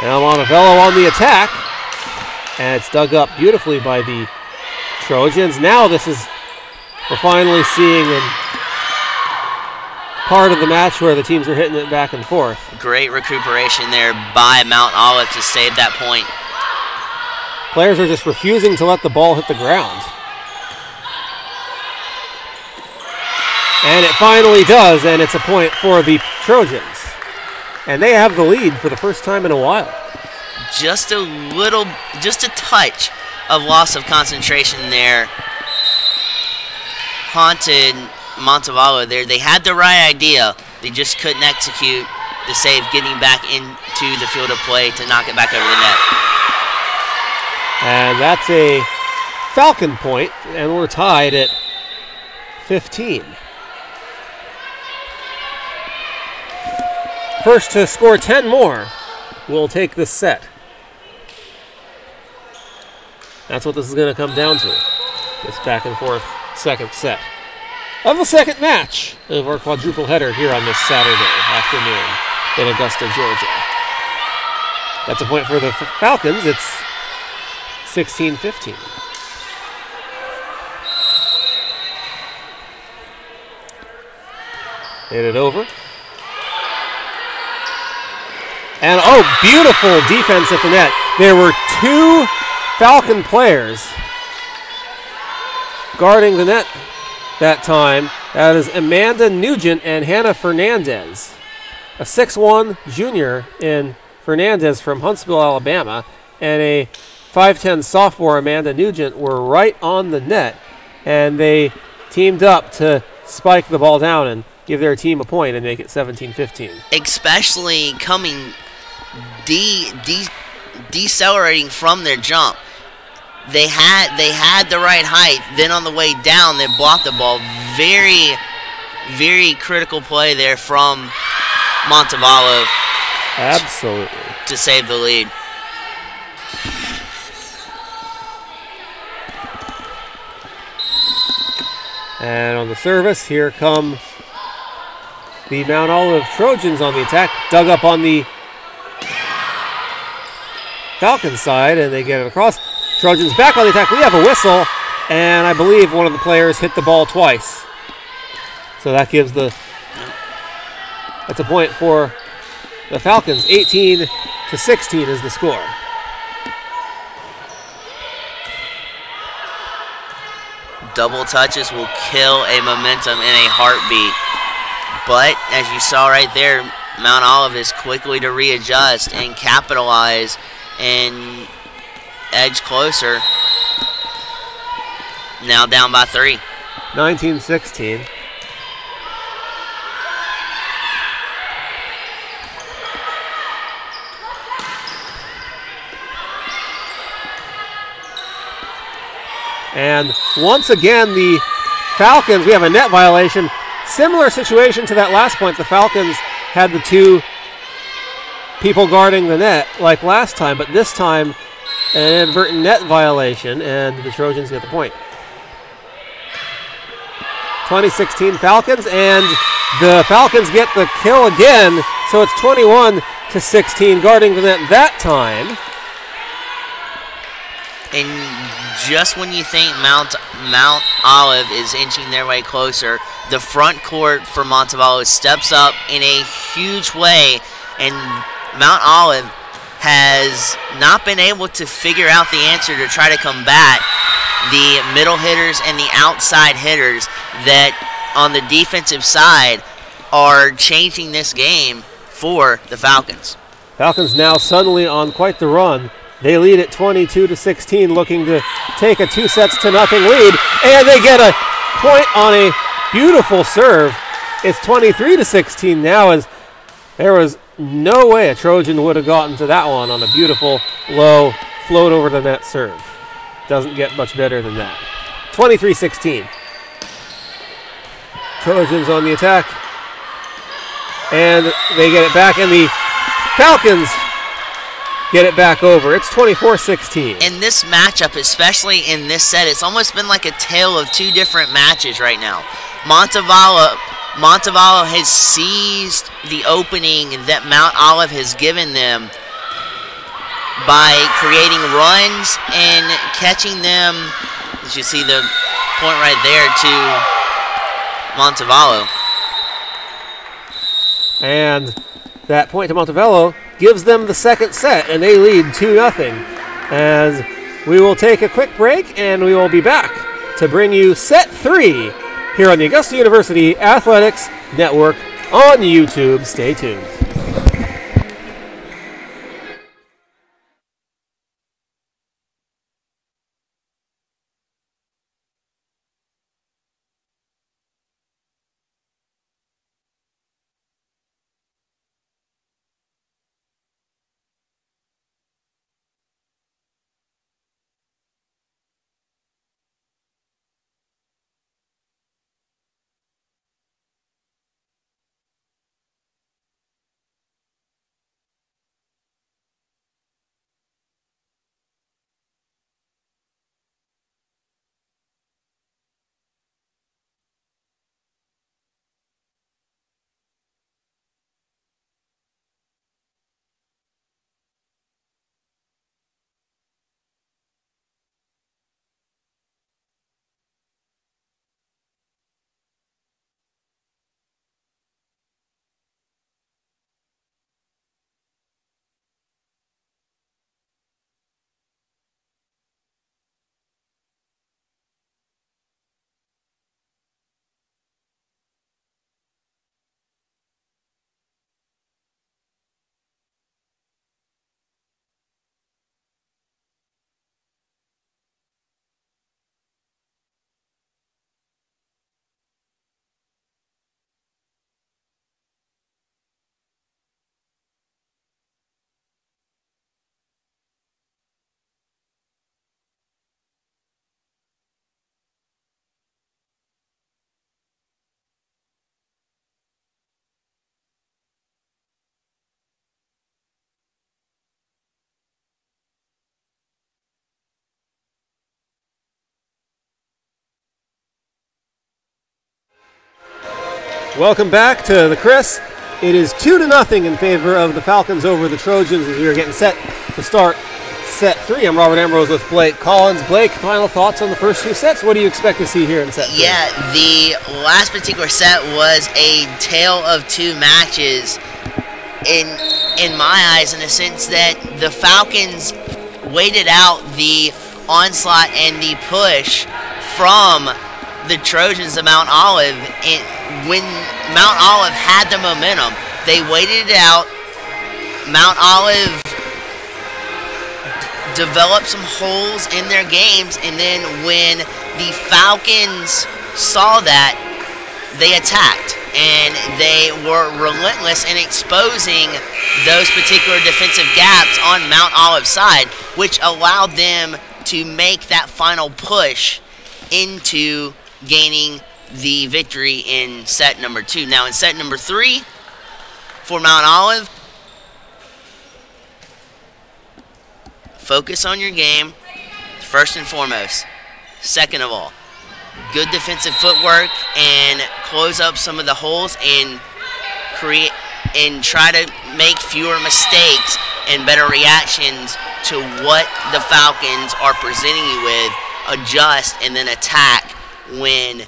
Now Montevallo on the attack, and it's dug up beautifully by the Trojans. Now we're finally seeing a part of the match where the teams are hitting it back and forth. Great recuperation there by Mount Olive to save that point. Players are just refusing to let the ball hit the ground. And it finally does, and it's a point for the Trojans. And they have the lead for the first time in a while. Just a touch of loss of concentration there haunted Montevallo there. They had the right idea. They just couldn't execute the save, getting back into the field of play to knock it back over the net. And that's a Falcon point, and we're tied at 15. First to score 10 more will take this set. That's what this is going to come down to. This back and forth second set of the second match of our quadruple header here on this Saturday afternoon in Augusta, Georgia. That's a point for the Falcons. It's 16-15. Hit it over. And beautiful defense at the net. There were 2 Falcon players guarding the net that time. That is Amanda Nugent and Hannah Fernandez. A 6'1" junior in Fernandez from Huntsville, Alabama, and a 5'10" sophomore, Amanda Nugent, were right on the net, and they teamed up to spike the ball down and give their team a point and make it 17-15. Especially coming decelerating from their jump. They had the right height. Then on the way down, they blocked the ball. Very, very critical play there from Montevallo. Absolutely. To save the lead. And on the service, here come the Mount Olive Trojans on the attack. Dug up on the Falcon side, and they get it across. Trojans back on the attack. We have a whistle, and I believe one of the players hit the ball twice. So that gives that's a point for the Falcons. 18-16 is the score. double touches will kill a momentum in a heartbeat. But as you saw right there, Mount Olive is quickly to readjust and capitalize and edge closer. Now down by 3. 19-16. And once again, the Falcons, we have a net violation. Similar situation to that last point. The Falcons had the 2 people guarding the net like last time, but this time an inadvertent net violation, and the Trojans get the point. 2016 Falcons, and the Falcons get the kill again, so it's 21-16 guarding the net that time. And just when you think Mount Olive is inching their way closer, the front court for Montevallo steps up in a huge way, and Mount Olive has not been able to figure out the answer to try to combat the middle hitters and the outside hitters that on the defensive side are changing this game for the Falcons. Falcons now suddenly on quite the run. They lead at 22-16, looking to take a 2-0 lead, and they get a point on a beautiful serve. It's 23-16 now, as there was no way a Trojan would have gotten to that one on a beautiful low float over the net serve. Doesn't get much better than that. 23-16. Trojans on the attack, and they get it back, and the Falcons get it back over. It's 24-16. In this matchup, especially in this set, it's almost been like a tale of 2 different matches right now. Montevallo has seized the opening that Mount Olive has given them by creating runs and catching them, as you see the point right there, to Montevallo. And that point to Montevallo gives them the second set, and they lead 2-0. As we will take a quick break, and we will be back to bring you set 3 here on the Augusta University Athletics Network on YouTube. Stay tuned. Welcome back to the Chris. It is 2-0 in favor of the Falcons over the Trojans as we are getting set to start set 3. I'm Robert Ambrose with Blake Collins. Blake, final thoughts on the first 2 sets? What do you expect to see here in set 3? Yeah, the last particular set was a tale of 2 matches in my eyes, in the sense that the Falcons waited out the onslaught and the push from the Trojans of Mount Olive. And when Mount Olive had the momentum, they waited it out. Mount Olive developed some holes in their games, and then when the Falcons saw that, they attacked, and they were relentless in exposing those particular defensive gaps on Mount Olive's side, which allowed them to make that final push into gaining the victory in set number 2. Now in set number 3 for Mount Olive, focus on your game, first and foremost. Second of all, good defensive footwork and close up some of the holes and create and try to make fewer mistakes and better reactions to what the Falcons are presenting you with. Adjust and then attack when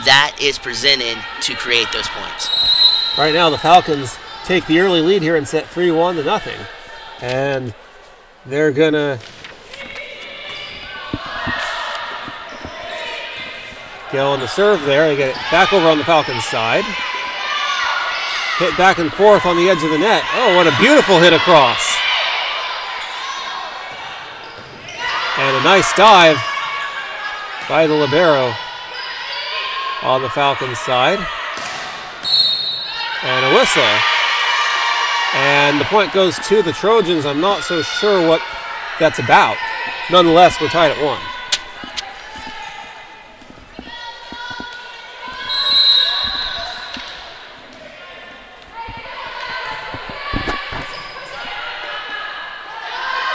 that is presented to create those points. Right now the Falcons take the early lead here in set 3-1-0. And they're going to go on the serve there. They get it back over on the Falcons' side. Hit back and forth on the edge of the net. Oh, what a beautiful hit across. And a nice dive by the libero on the Falcons' side. And a whistle. And the point goes to the Trojans. I'm not so sure what that's about. Nonetheless, we're tied at 1.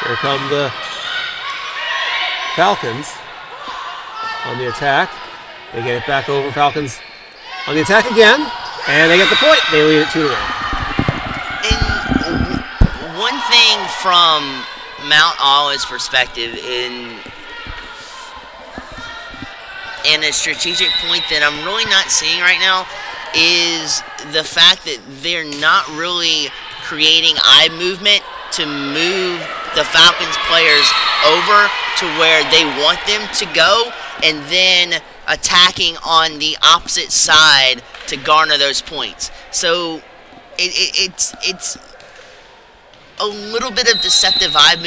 Here come the Falcons on the attack. They get it back over. Falcons on the attack again. And they get the point. They lead it 2-1. And one thing from Mount Olive's perspective and a strategic point that I'm really not seeing right now is the fact that they're not really creating eye movement to move the Falcons players over to where they want them to go, and then attacking on the opposite side to garner those points. So it's a little bit of deceptive eye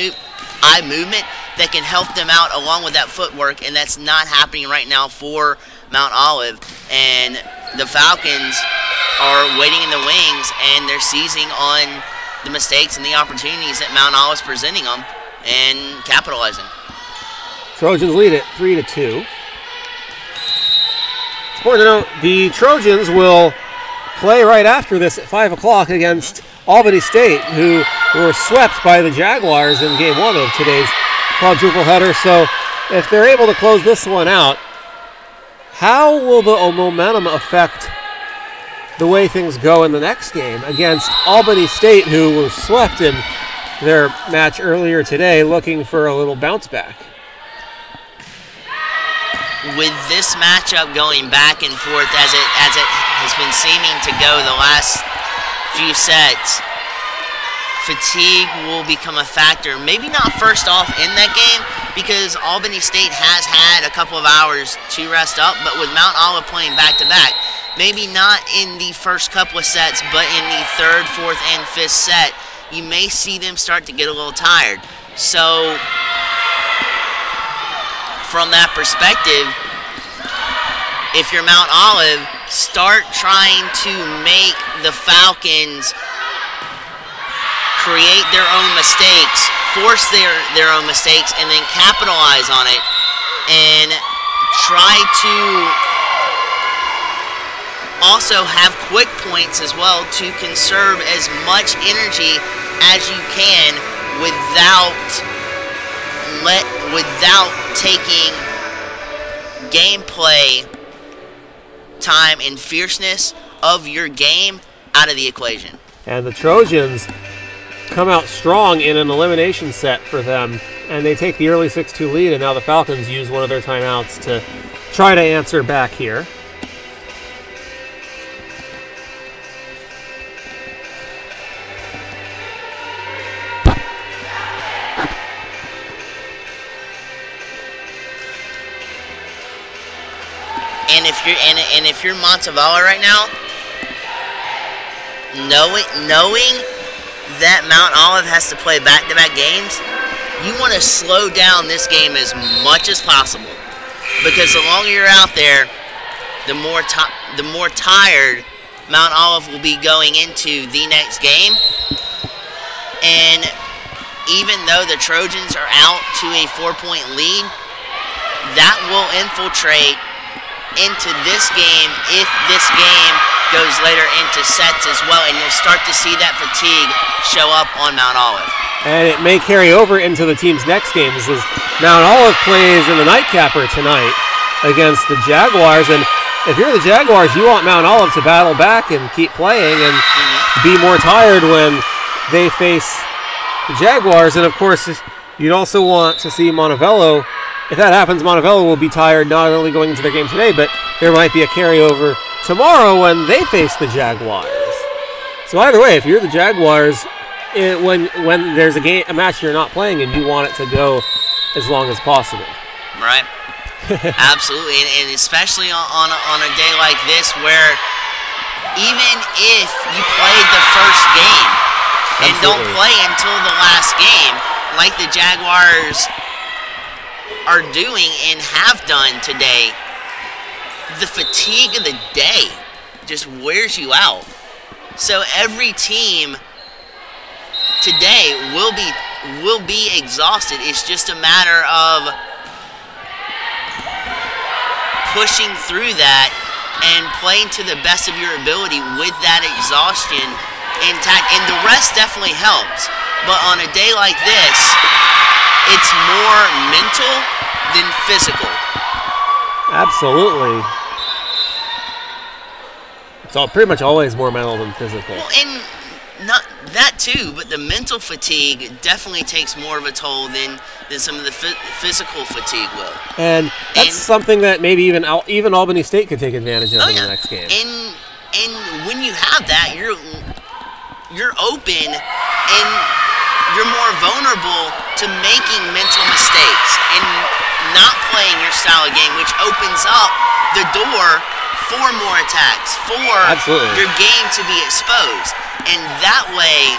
movement that can help them out along with that footwork, and that's not happening right now for Mount Olive. And the Falcons are waiting in the wings, and they're seizing on the mistakes and the opportunities that Mount Olive's presenting them and capitalizing. Trojans lead it 3-2. It's important to note the Trojans will play right after this at 5 o'clock against Albany State, who were swept by the Jaguars in Game 1 of today's quadruple header. So if they're able to close this one out, how will the momentum affect the way things go in the next game against Albany State, who were swept in their match earlier today, looking for a little bounce back? With this matchup going back and forth as it has been seeming to go the last few sets, fatigue will become a factor. Maybe not first off in that game, because Albany State has had a couple of hours to rest up, but with Mount Olive playing back-to-back, maybe not in the first couple of sets, but in the 3rd, 4th, and 5th set, you may see them start to get a little tired. So from that perspective, if you're Mount Olive, start trying to make the Falcons create their own mistakes, force their own mistakes, and then capitalize on it, and try to also have quick points as well to conserve as much energy as you can without taking gameplay time and fierceness of your game out of the equation. And the Trojans come out strong in an elimination set for them, and they take the early 6-2 lead, and now the Falcons use one of their timeouts to try to answer back here. if you're Montevallo right now, knowing that Mount Olive has to play back-to-back games, you want to slow down this game as much as possible, because the longer you're out there, the more tired Mount Olive will be going into the next game. And even though the Trojans are out to a 4-point lead, that will infiltrate into this game if this game goes later into sets as well, and you'll start to see that fatigue show up on Mount Olive. And it may carry over into the team's next games, as Mount Olive plays in the nightcapper tonight against the Jaguars. And if you're the Jaguars, you want Mount Olive to battle back and keep playing and be more tired when they face the Jaguars. And of course, you'd also want to see Montevallo. If that happens, Montevallo will be tired not only going into their game today, but there might be a carryover tomorrow when they face the Jaguars. So either way, if you're the Jaguars, when there's a match you're not playing and you want it to go as long as possible. Right. Absolutely, and especially on a day like this where even if you played the first game and don't play until the last game, like the Jaguars are doing and have done today, the fatigue of the day just wears you out. So every team today will be exhausted. It's just a matter of pushing through that and playing to the best of your ability with that exhaustion intact. And the rest definitely helps. But on a day like this, it's more mental than physical. Absolutely. It's pretty much always more mental than physical. Well, and not that too, but the mental fatigue definitely takes more of a toll than some of the physical fatigue will. And that's something that maybe even Albany State could take advantage of in the next game. And when you have that, you're open and you're more vulnerable to making mental mistakes and not playing your style of game, which opens up the door for more attacks, for your game to be exposed. And that way,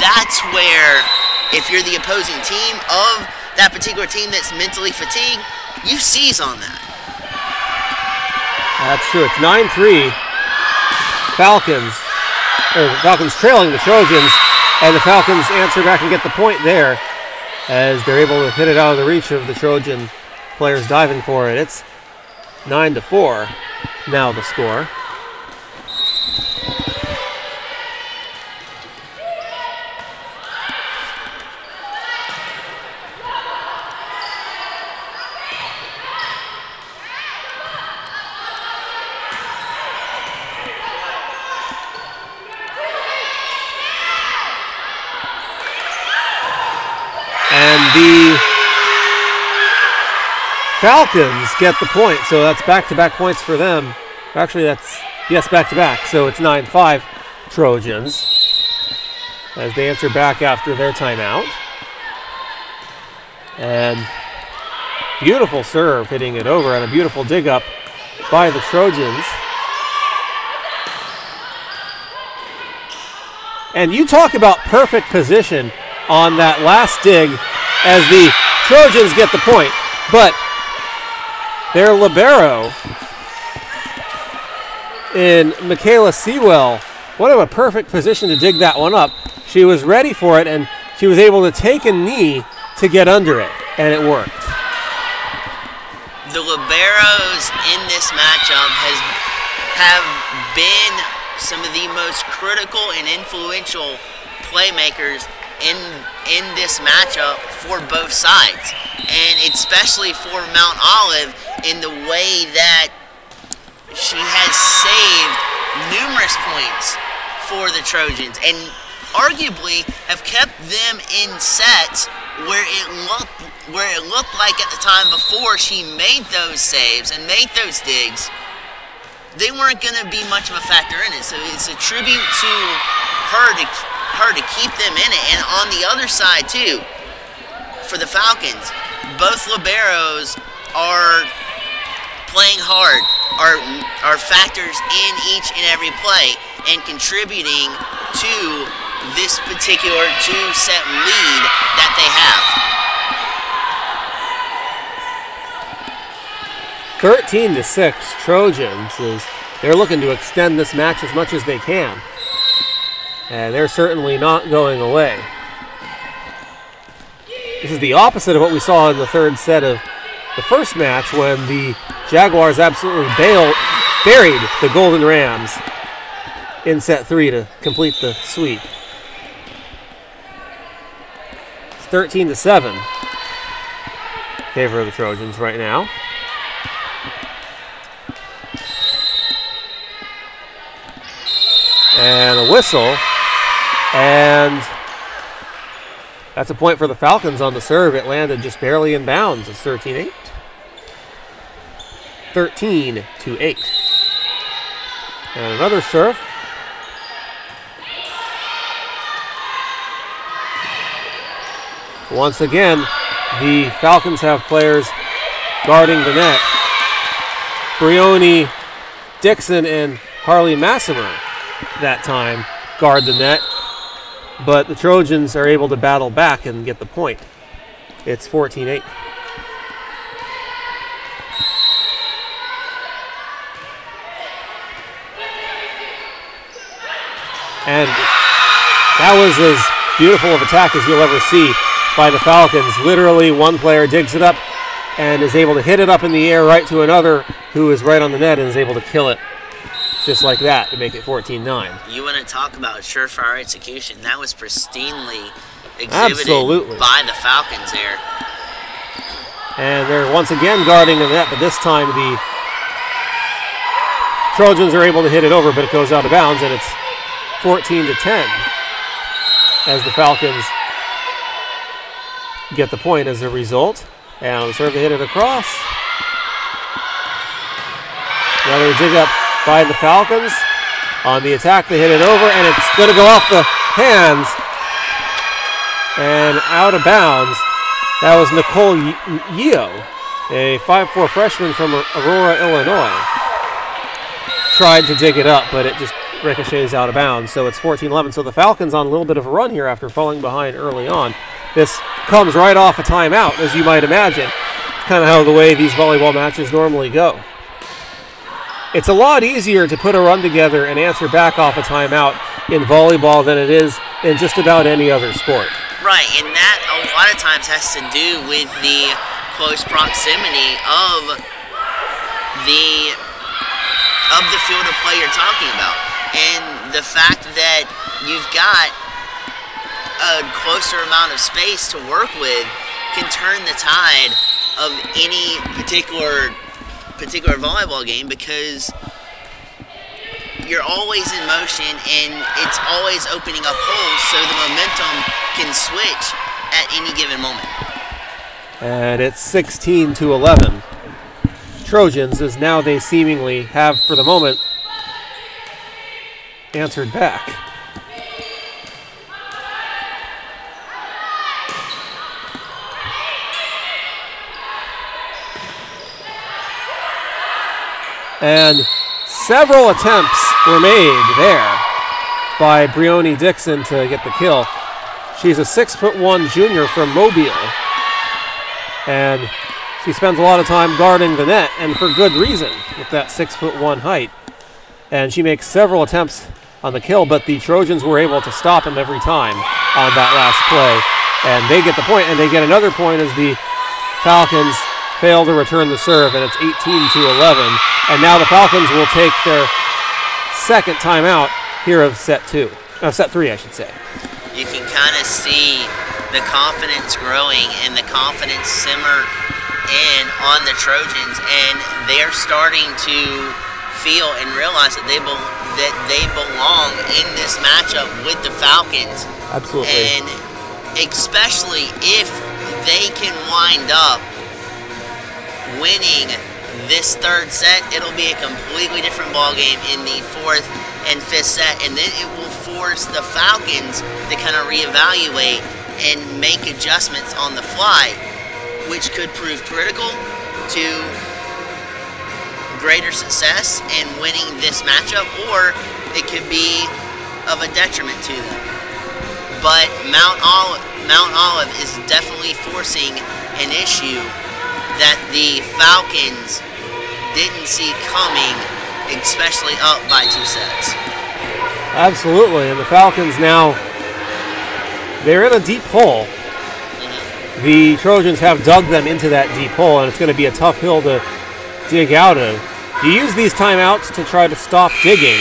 that's where, if you're the opposing team of that particular team that's mentally fatigued, you seize on that. That's true. It's 9-3. Falcons trailing the Trojans, and the Falcons answer back and get the point there as they're able to hit it out of the reach of the Trojan players diving for it. It's 9-4 now the score. And the Falcons get the point, so that's back-to-back points for them. Actually, yes, back-to-back, so it's 9-5 Trojans as they answer back after their timeout. And beautiful serve, hitting it over, and a beautiful dig-up by the Trojans. And you talk about perfect position on that last dig as the Trojans get the point. But their libero in Michaela Sewell, what a perfect position to dig that one up. She was ready for it, and she was able to take a knee to get under it, and it worked. The liberos in this matchup have been some of the most critical and influential playmakers in this matchup for both sides, and especially for Mount Olive in the way that she has saved numerous points for the Trojans and arguably have kept them in sets where it looked like at the time before she made those saves and made those digs, they weren't going to be much of a factor in it. So it's a tribute to her to keep them in it. And on the other side too, for the Falcons, both liberos are playing hard are factors in each and every play and contributing to this particular 2-set lead that they have. 13-6 Trojans, as they're looking to extend this match as much as they can. And they're certainly not going away. This is the opposite of what we saw in the third set of the first match, when the Jaguars absolutely buried the Golden Rams in set 3 to complete the sweep. It's 13-7 in favor of the Trojans right now. And a whistle, and that's a point for the Falcons on the serve. It landed just barely in bounds. It's 13-8. 13-8. And another serve. Once again, the Falcons have players guarding the net. Brioni, Dixon, and Harley Massimer that time guard the net, but the Trojans are able to battle back and get the point. It's 14-8. And that was as beautiful of attack as you'll ever see by the Falcons. Literally, one player digs it up and is able to hit it up in the air right to another who is right on the net and is able to kill it just like that to make it 14-9. You want to talk about surefire execution. That was pristinely exhibited by the Falcons there. And they're once again guarding the net, but this time the Trojans are able to hit it over, but it goes out of bounds, and it's 14-10 as the Falcons get the point as a result. And on the serve, they hit it across. Another dig up by the Falcons. On the attack, they hit it over, and it's going to go off the hands and out of bounds. That was Nicole Yeo, a 5'4" freshman from Aurora, Illinois. Tried to dig it up, but it just ricochets out of bounds, so it's 14-11. So the Falcons on a little bit of a run here after falling behind early on. This comes right off a timeout, as you might imagine. Kind of how the way these volleyball matches normally go. It's a lot easier to put a run together and answer back off a timeout in volleyball than it is in just about any other sport. Right, and that a lot of times has to do with the close proximity of the field of play you're talking about. And the fact that you've got a closer amount of space to work with can turn the tide of any particular volleyball game, because you're always in motion and it's always opening up holes, so the momentum can switch at any given moment. And it's 16-11. Trojans, as now they seemingly have, for the moment, answered back. And several attempts were made there by Brioni Dixon to get the kill. She's a 6'1" junior from Mobile, and she spends a lot of time guarding the net, and for good reason, with that 6'1" height. And she makes several attempts on the kill, but the Trojans were able to stop him every time on that last play. And they get the point, and they get another point as the Falcons fail to return the serve, and it's 18-11. And now the Falcons will take their second timeout here of set 3, I should say. You can kind of see the confidence growing and the confidence simmer in on the Trojans, and they're starting to feel and realize that they belong in this matchup with the Falcons. Absolutely. And especially if they can wind up winning this third set, it'll be a completely different ball game in the fourth and fifth set, and then it will force the Falcons to kind of reevaluate and make adjustments on the fly, which could prove critical to greater success in winning this matchup, or it could be of a detriment to them. But Mount Olive is definitely forcing an issue that the Falcons didn't see coming, especially up by 2 sets. Absolutely, and the Falcons now, they're in a deep hole. The Trojans have dug them into that deep hole, and it's going to be a tough hill to dig out of. You use these timeouts to try to stop digging,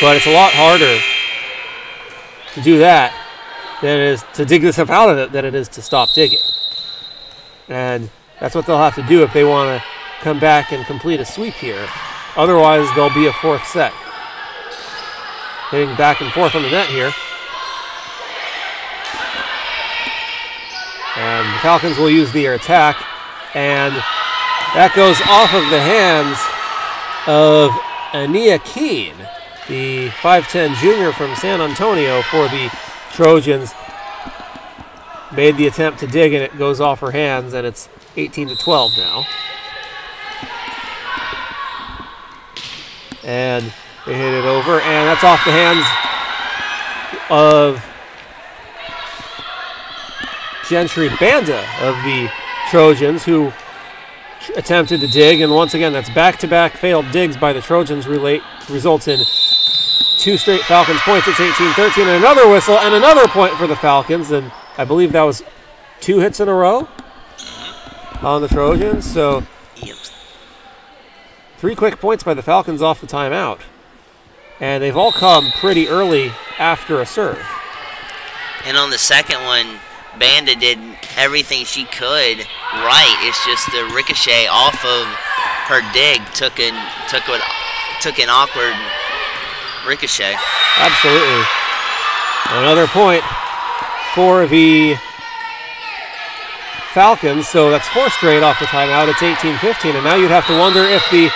but it's a lot harder to do that than it is to dig this stuff out of it than it is to stop digging. And that's what they'll have to do if they want to come back and complete a sweep here. Otherwise, there'll be a 4th set. Hitting back and forth on the net here. And the Falcons will use their attack, and that goes off of the hands of Ania Keene, the 5'10 junior from San Antonio for the Trojans. Made the attempt to dig, and it goes off her hands, and it's 18-12 now. And they hit it over, and that's off the hands of Gentry Banda of the Trojans, who attempted to dig, and once again, that's back-to-back failed digs by the Trojans results in 2 straight Falcons points. It's 18-13, and another whistle, and another point for the Falcons, and I believe that was 2 hits in a row on the Trojans, so 3 quick points by the Falcons off the timeout, and they've all come pretty early after a serve. And on the second one, Banda did everything she could right. It's just the ricochet off of her dig took an awkward ricochet. Absolutely. Another point for the Falcons, so that's 4 straight off the timeout. It's 18-15, and now you'd have to wonder if the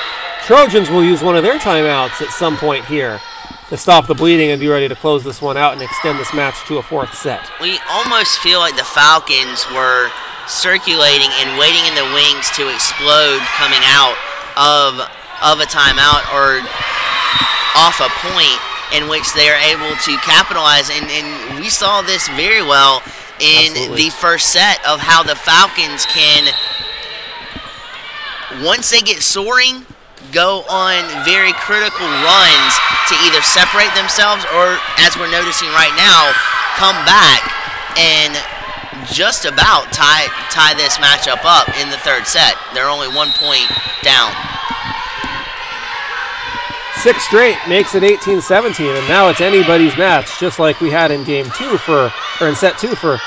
Trojans will use one of their timeouts at some point here to stop the bleeding and be ready to close this one out and extend this match to a 4th set. We almost feel like the Falcons were circulating and waiting in the wings to explode coming out of a timeout or off a point in which they are able to capitalize. And we saw this very well in the first set of how the Falcons can, once they get soaring, go on very critical runs to either separate themselves or, as we're noticing right now, come back and just about tie this matchup up in the 3rd set. They're only 1 point down. 6 straight makes it 18-17, and now it's anybody's match, just like we had in game 2 in set 2 for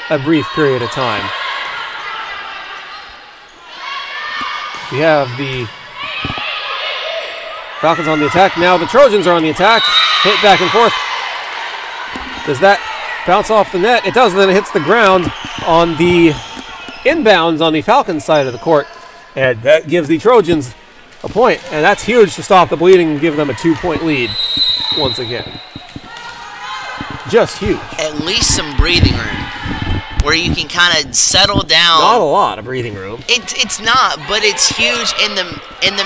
a brief period of time. We have the Falcons on the attack. Now the Trojans are on the attack. Hit back and forth. Does that bounce off the net? It does, and then it hits the ground on the inbounds on the Falcons side of the court. And that gives the Trojans a point. And that's huge to stop the bleeding and give them a 2-point lead once again. Just huge. At least some breathing room where you can kind of settle down. Not a lot of breathing room. It's not, but it's huge in the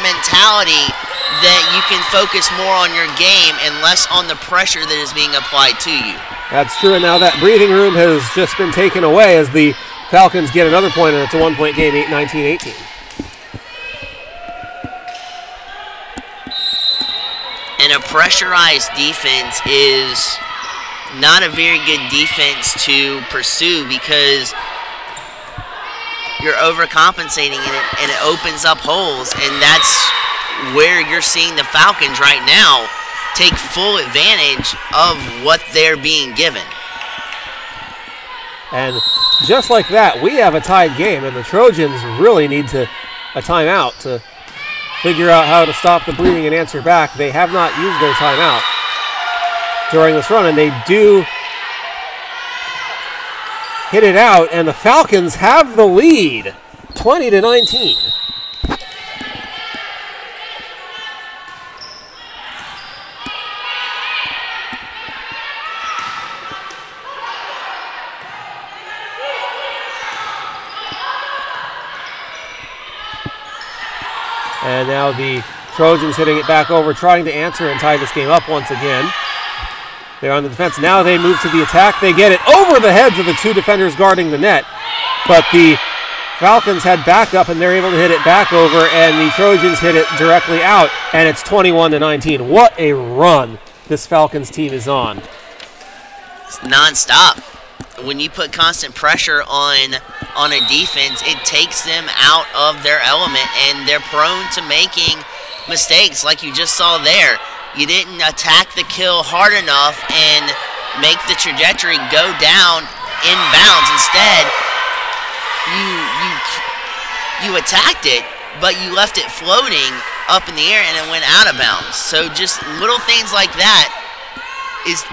mentality that you can focus more on your game and less on the pressure that is being applied to you. That's true, and now that breathing room has just been taken away as the Falcons get another point, and it's a 1-point game, 19-18. And a pressurized defense is not a very good defense to pursue because you're overcompensating and it opens up holes, and that's where you're seeing the Falcons right now take full advantage of what they're being given. And just like that, we have a tied game, and the Trojans really need a timeout to figure out how to stop the bleeding and answer back. They have not used their timeout during this run, and they do hit it out, and the Falcons have the lead, 20-19. And now the Trojans hitting it back over, trying to answer and tie this game up once again. They're on the defense. Now they move to the attack. They get it over the heads of the two defenders guarding the net. But the Falcons had backup, and they're able to hit it back over, and the Trojans hit it directly out, and it's 21-19. What a run this Falcons team is on. It's nonstop. When you put constant pressure on a defense, it takes them out of their element, and they're prone to making mistakes like you just saw there. You didn't attack the kill hard enough and make the trajectory go down inbounds. Instead, you attacked it, but you left it floating up in the air and it went out of bounds. So just little things like that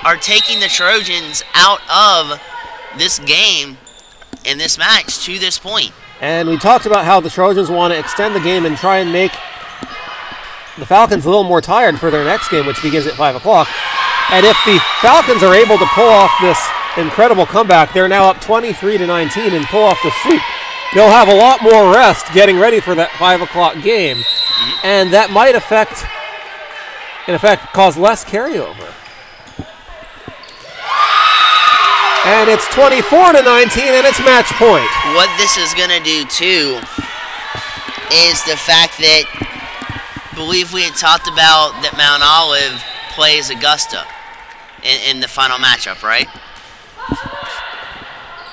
are taking the Trojans out of this game and this match to this point. And we talked about how the Trojans want to extend the game and try and make the Falcons a little more tired for their next game, which begins at 5 o'clock. And if the Falcons are able to pull off this incredible comeback, they're now up 23-19 and pull off the sweep. They'll have a lot more rest getting ready for that 5 o'clock game. And that might in effect, cause less carryover. And it's 24-19, and it's match point. What this is going to do, too, is the fact that I believe we had talked about that Mount Olive plays Augusta in the final matchup, right?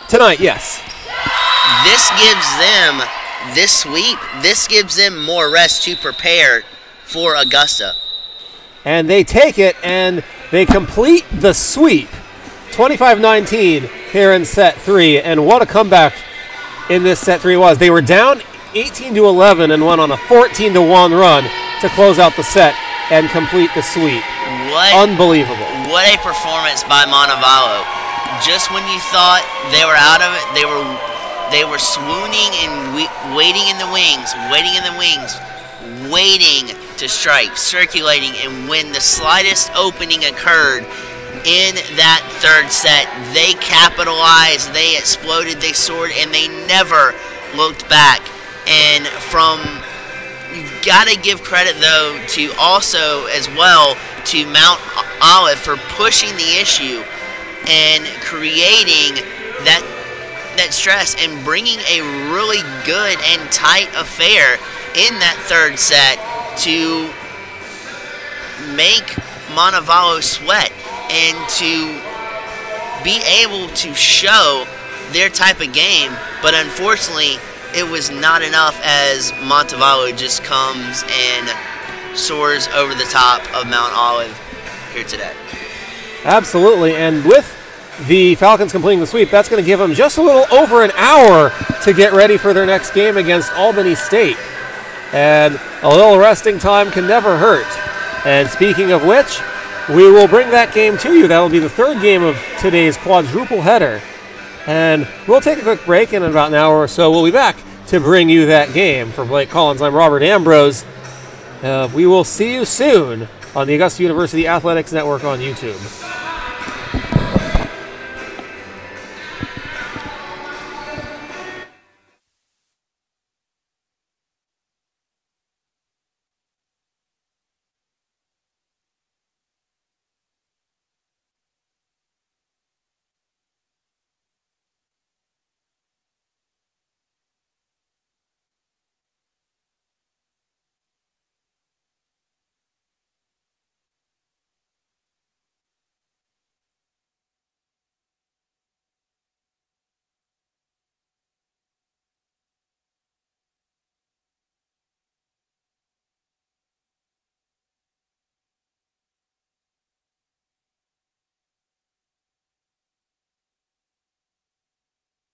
Tonight, yes. This gives them more rest to prepare for Augusta. And they take it, and they complete the sweep. 25-19 here in set 3, and what a comeback in this set 3 was. They were down 18-11 and went on a 14-1 run to close out the set and complete the sweep. Unbelievable. What a performance by Montevallo. Just when you thought they were out of it, they were swooning and waiting in the wings, waiting to strike, circulating, and when the slightest opening occurred in that third set, they capitalized, they exploded, they soared, and they never looked back. And you've got to give credit, though, to also, as well, to Mount Olive for pushing the issue and creating that stress and bringing a really good and tight affair in that third set to make Montevallo sweat and to be able to show their type of game. But unfortunately, it was not enough as Montevallo just comes and soars over the top of Mount Olive here today. Absolutely, and with the Falcons completing the sweep, that's going to give them just a little over an hour to get ready for their next game against Albany State. And a little resting time can never hurt. And speaking of which, we will bring that game to you. That will be the third game of today's quadruple header. And we'll take a quick break, and in about an hour or so we'll be back to bring you that game. For Blake Collins, I'm Robert Ambrose. We will see you soon on the Augusta University Athletics Network on YouTube.